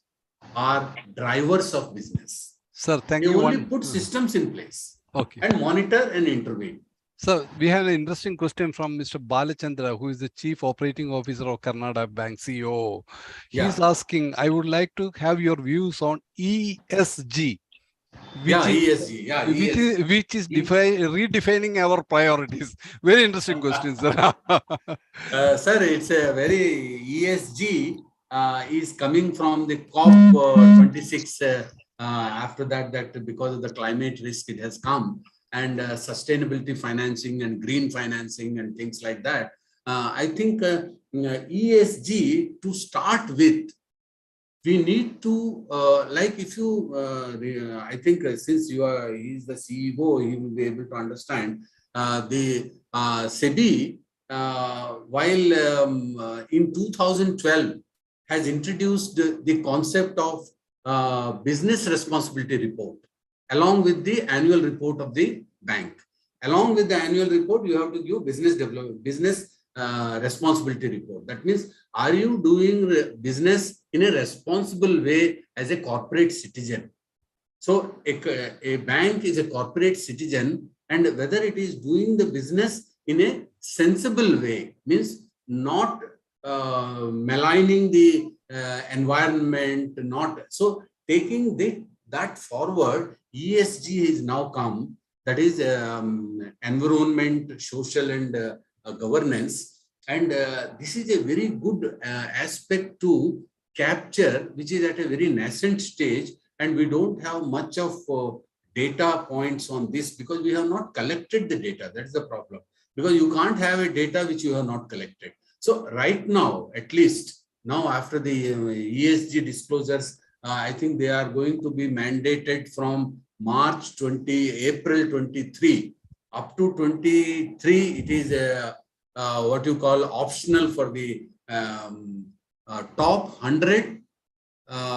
are drivers of business. Sir, thank They you. only put systems in place Okay. and monitor and intervene. So we have an interesting question from Mr. Balachandra, who is the Chief Operating Officer of Karnataka Bank, CEO. He's asking, I would like to have your views on ESG. Which is redefining our priorities. Very interesting question, sir. Sir, it's a very ESG is coming from the COP26. After that because of the climate risk, it has come, and sustainability financing and green financing and things like that. I think ESG, to start with, we need to, like if you, I think since he's the CEO, he will be able to understand the SEBI, while in 2012 has introduced the concept of business responsibility report, along with the annual report of the bank. Along with the annual report, you have to give business responsibility report. That means, are you doing business in a responsible way as a corporate citizen? So a bank is a corporate citizen, and whether it is doing the business in a sensible way, means not maligning the environment, not so taking that forward. ESG has now come, that is environment, social and governance, and this is a very good aspect to capture, which is at a very nascent stage, and we don't have much of data points on this because we have not collected the data. That's the problem, because you can't have a data which you have not collected. So right now, at least now after the ESG disclosures, I think they are going to be mandated from April 23 up to 23. It is what you call optional for the top 100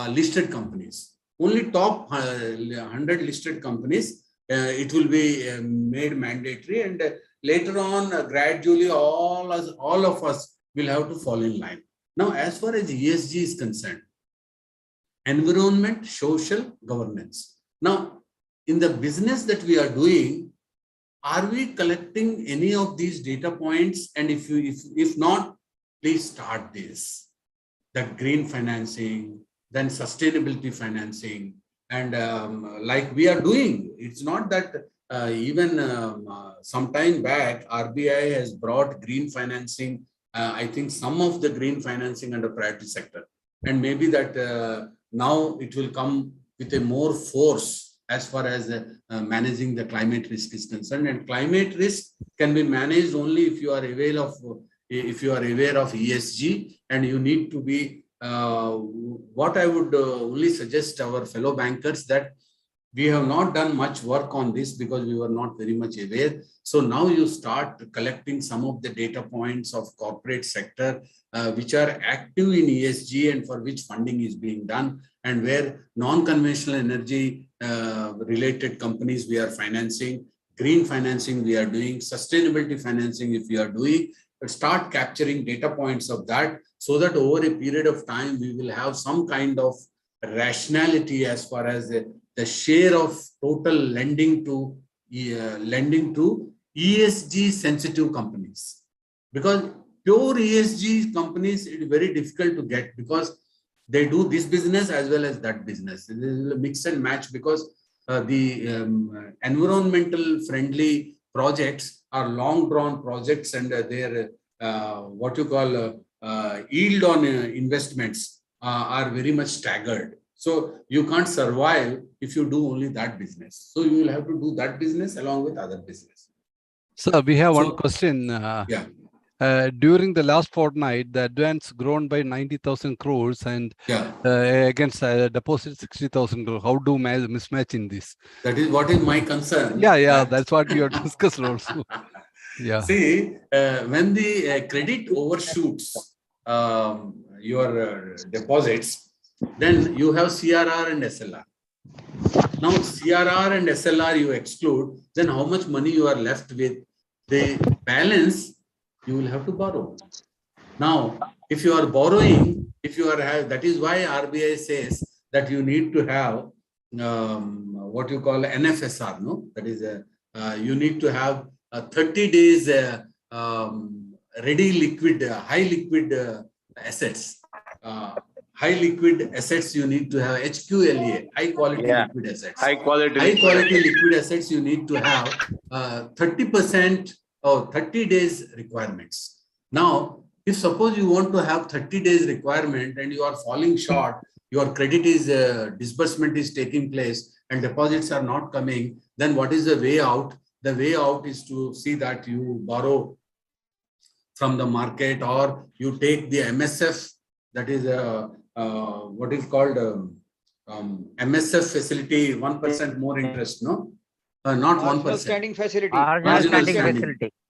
listed companies. Only top 100 listed companies, it will be made mandatory, and later on gradually all of us will have to fall in line. Now, as far as ESG is concerned, environment, social, governance. Now, in the business that we are doing, are we collecting any of these data points? And if not, please start this. That green financing, then sustainability financing, and like we are doing. It's not that even some time back, RBI has brought green financing. I think some of the green financing under priority sector, and maybe that now it will come with a more force as far as managing the climate risk is concerned. And climate risk can be managed only if you are aware of ESG, and you need to be what I would only suggest our fellow bankers, that we have not done much work on this because we were not very much aware. So now you start collecting some of the data points of corporate sector which are active in ESG and for which funding is being done, and where non-conventional energy related companies we are financing, green financing we are doing, sustainability financing if we are doing, but start capturing data points of that, so that over a period of time we will have some kind of rationality as far as the share of total lending to ESG sensitive companies. Because pure ESG companies, it is very difficult to get, because they do this business as well as that business. It is a mix and match, because the environmental friendly projects are long drawn projects, and their what you call yield on investments are very much staggered. So you can't survive if you do only that business. So you will have to do that business along with other business. Sir, we have one question. Yeah. During the last fortnight, the advance grown by 90,000 crores and against deposit 60,000 crores. How do mismatch in this? That is what is my concern. Yeah, that's what we have discussed also. Yeah. See, when the credit overshoots your deposits, then you have CRR and SLR. Now, CRR and SLR you exclude, then how much money you are left with? The balance you will have to borrow. Now, if you are borrowing, if you are that is why RBI says that you need to have what you call NFSR, no? That is you need to have 30 days ready liquid, high liquid assets. High liquid assets you need to have HQLA, high quality liquid assets. High quality Liquid assets you need to have 30% or 30 days requirements. Now, if suppose you want to have 30 days requirement and you are falling short, your credit is disbursement is taking place and deposits are not coming, then what is the way out? The way out is to see that you borrow from the market or you take the MSF, that is what is called MSF facility, 1% more interest, no? Not 1%. Marginal standing facility.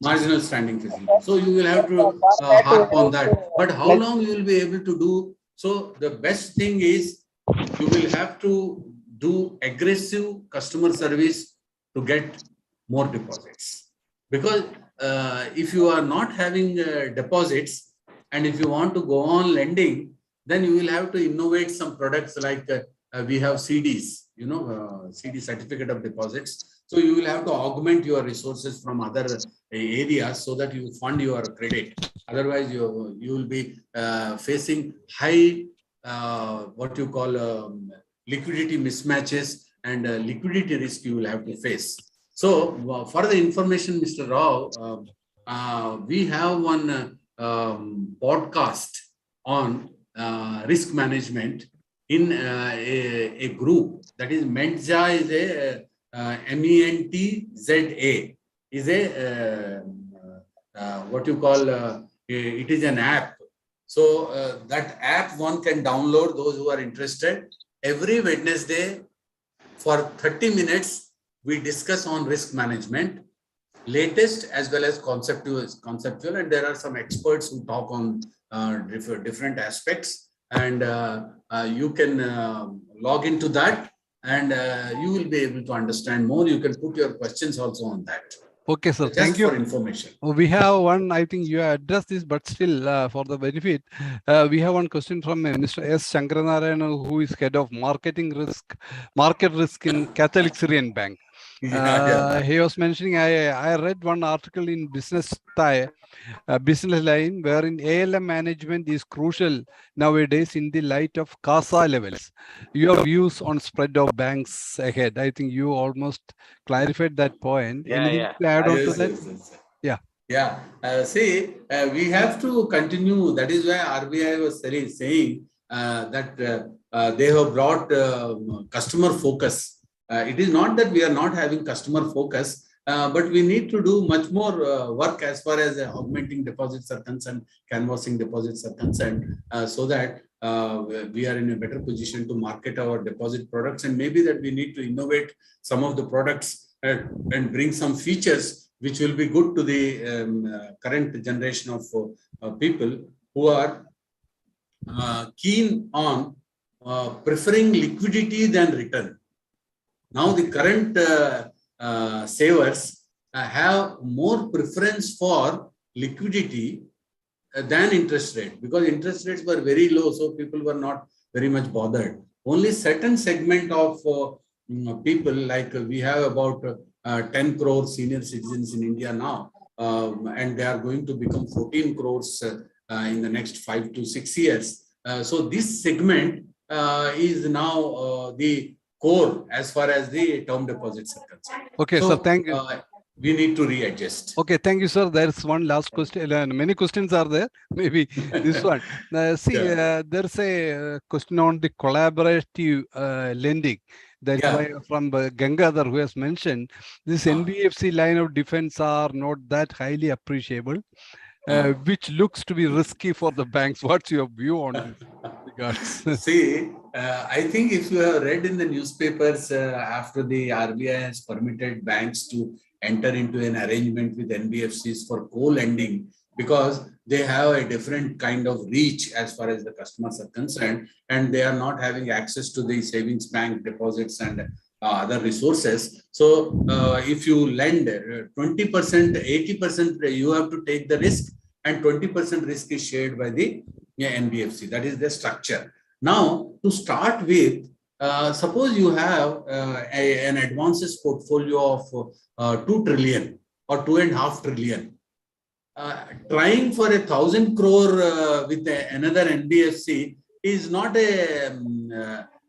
Marginal standing facility. So you will have to harp on that. But how long you will be able to do? So the best thing is you will have to do aggressive customer service to get more deposits. Because if you are not having deposits and if you want to go on lending, then you will have to innovate some products like we have CDs, you know, CD, certificate of deposits. So you will have to augment your resources from other areas so that you fund your credit. Otherwise, you will be facing high, what you call liquidity mismatches and liquidity risk you will have to face. So for the information, Mr. Rao, we have one podcast on risk management in a group, that is Mentza is a MENTZA is a what you call it is an app. So that app one can download, those who are interested. Every Wednesday for 30 minutes we discuss on risk management, latest as well as conceptual, and there are some experts who talk on different aspects, and you can log into that and you will be able to understand more. You can put your questions also on that. Okay, sir. Just Thank you for information. We have one, I think you addressed this, but still for the benefit, we have one question from Mr. S. Shankaranarayan, who is head of market risk in Catholic Syrian Bank. He was mentioning, I read one article in Business Line, wherein ALM management is crucial nowadays in the light of CASA levels. Your views on spread of banks ahead. I think you almost clarified that point. Anything to add on to that? Yes. Yeah. See, we have to continue. That is why RBI was saying that they have brought customer focus. It is not that we are not having customer focus, but we need to do much more work as far as augmenting deposits are concerned, canvassing deposits are concerned, so that we are in a better position to market our deposit products. And maybe that we need to innovate some of the products and bring some features which will be good to the current generation of people who are keen on preferring liquidity than return. Now the current savers have more preference for liquidity than interest rate, because interest rates were very low, so people were not very much bothered. Only certain segment of people, like we have about 10 crore senior citizens in India now, and they are going to become 14 crores in the next 5 to 6 years. So this segment is now the core as far as the term deposits are concerned. Okay, so thank you. We need to readjust. Okay, thank you, sir. There's one last question. Many questions are there. Maybe this one. There's a question on the collaborative lending. That's why from Gangadhar, who has mentioned this NBFC line of defense are not that highly appreciable, which looks to be risky for the banks. What's your view on this regards? See, I think if you have read in the newspapers after the RBI has permitted banks to enter into an arrangement with NBFCs for co-lending, because they have a different kind of reach as far as the customers are concerned, and they are not having access to the savings bank deposits and other resources. So if you lend 20%, 80%, you have to take the risk, and 20% risk is shared by the NBFC. That is the structure. Now, to start with, suppose you have an advances portfolio of 2 trillion or 2.5 trillion. Trying for 1,000 crore with another NBFC is not very,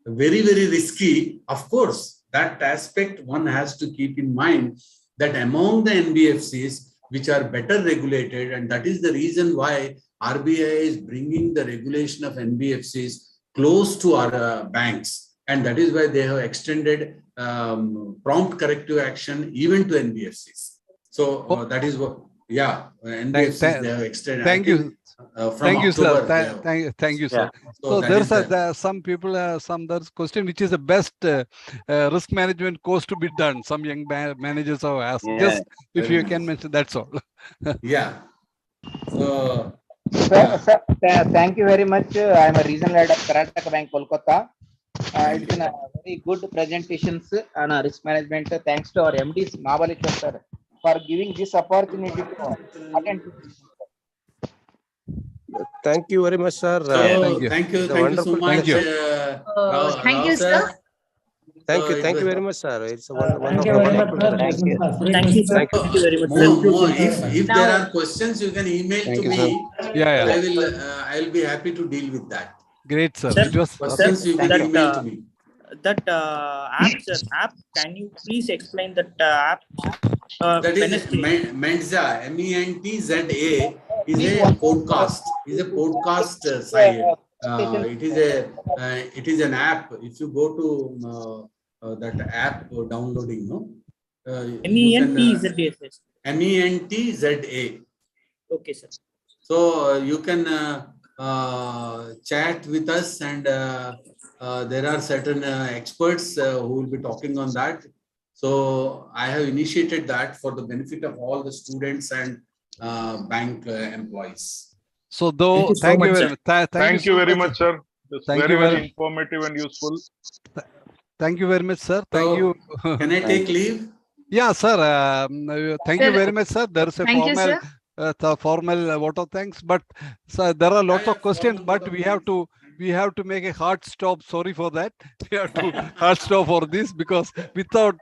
very risky. Of course, that aspect one has to keep in mind, that among the NBFCs which are better regulated, and that is the reason why RBI is bringing the regulation of NBFCs close to our banks, and that is why they have extended prompt corrective action even to NBFCs. So that is what. Yeah, NBFCs they have extended. Thank you. From Thank you, October, sir. Thank you, sir. Yeah. So that there's is there are some people, there's question, which is the best risk management course to be done. Some young managers have asked. Yeah. Just if Very you nice. can mention, that's all. Yeah. So Sir, thank you very much. I am a regional head of Karnataka Bank, Kolkata. It's been a very good presentations on risk management. Thanks to our MD, Mahabaleshwar sir, for giving this opportunity to attend to this. Thank you very much, sir. Thank you. thank you It's a so wonderful much. Thank you. Thank you, sir. Thank you. it Thank you was- very much, sir. It's a Thank you very much, wonderful. sir. Thank you. Thank you, sir. Thank you. Thank you very much, sir. More, if there Now- are questions, you can email Thank to you, me. Yeah. I'll be happy to deal with that. Great, sir. Sir, It was Questions you can that, email to me. That app, sir, can you please explain that app? That is Wednesday. Mentza, MENTZA is a podcast. Is a podcast site. It is an app. If you go to that app downloading, no. MENTZA. MENTZA. Okay, sir. So you can chat with us, and there are certain experts who will be talking on that. So I have initiated that for the benefit of all the students and bank employees. so. Though, Thank you so much, thank you. Thank you so very much, much, sir. It's Thank very, you very- very informative and useful. Thank you very much, sir. Thank So, you. Can I take leave? Yeah, sir. Thank you Sir, very much, sir. There is a thank you, formal, sir. formal vote of thanks, but sir, there are lots Yeah, of questions, formal but vote of we have to make a hard stop. Sorry for that. We have to hard stop for this, because without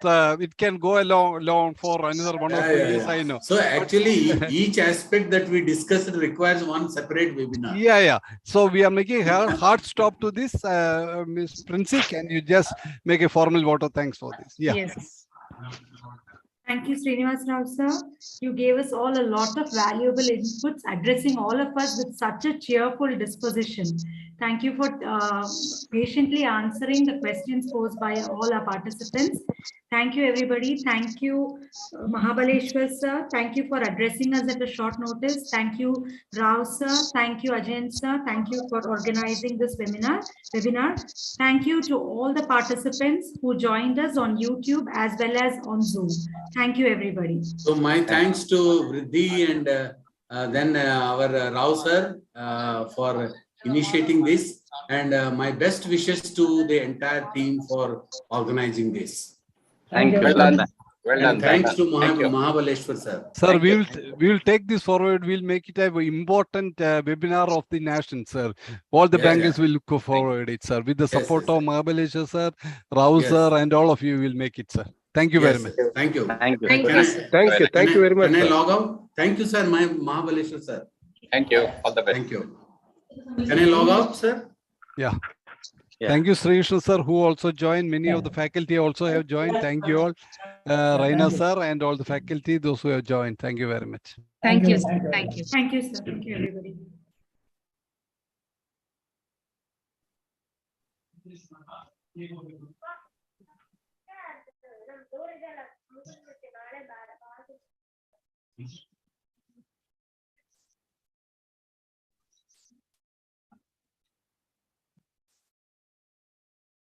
it can go along for another 1 or 2 years. I know. So actually, each aspect that we discussed requires one separate webinar. Yeah. So we are making a hard stop to this, Ms. Princey. Can you just make a formal vote of thanks for this? Yeah. Yes. Thank you, Srinivasa sir. You gave us all a lot of valuable inputs, addressing all of us with such a cheerful disposition. Thank you for patiently answering the questions posed by all our participants. Thank you, everybody. Thank you, Mahabaleshwar sir. Thank you for addressing us at a short notice. Thank you, Rao sir. Thank you, Ajayan sir. Thank you for organizing this webinar. Thank you to all the participants who joined us on YouTube as well as on Zoom. Thank you, everybody. So my thanks to Vriddhi and then our Rao sir for initiating this, and my best wishes to the entire team for organizing this. Thank you. Well done. Well And done. thanks to Thank you. Mahabaleshwar sir. Sir, Thank we you. will take this forward. We'll make it an important webinar of the nation, sir. All the Yeah, bankers yeah. will look forward it, sir. With the Yes, support yes. of Mahabaleshwar sir, Rao Yes. sir, and all of you will make it, sir. Thank you very Yes, much. thank you. Thank you. Thank Can you, I- sir. Thank you. Thank you very much, Can I sir. log out? Thank you, sir. My Mahabaleshwar sir. Thank you. All the best. Thank you. Can I log out, sir? Yeah. Yeah. Thank you, Sri Vishnu sir, who also joined. Many of the faculty also have joined. Thank you all. Raina sir and all the faculty, those who have joined. Thank you very much. Thank you, sir. Thank you. Thank you, sir. Thank you, everybody.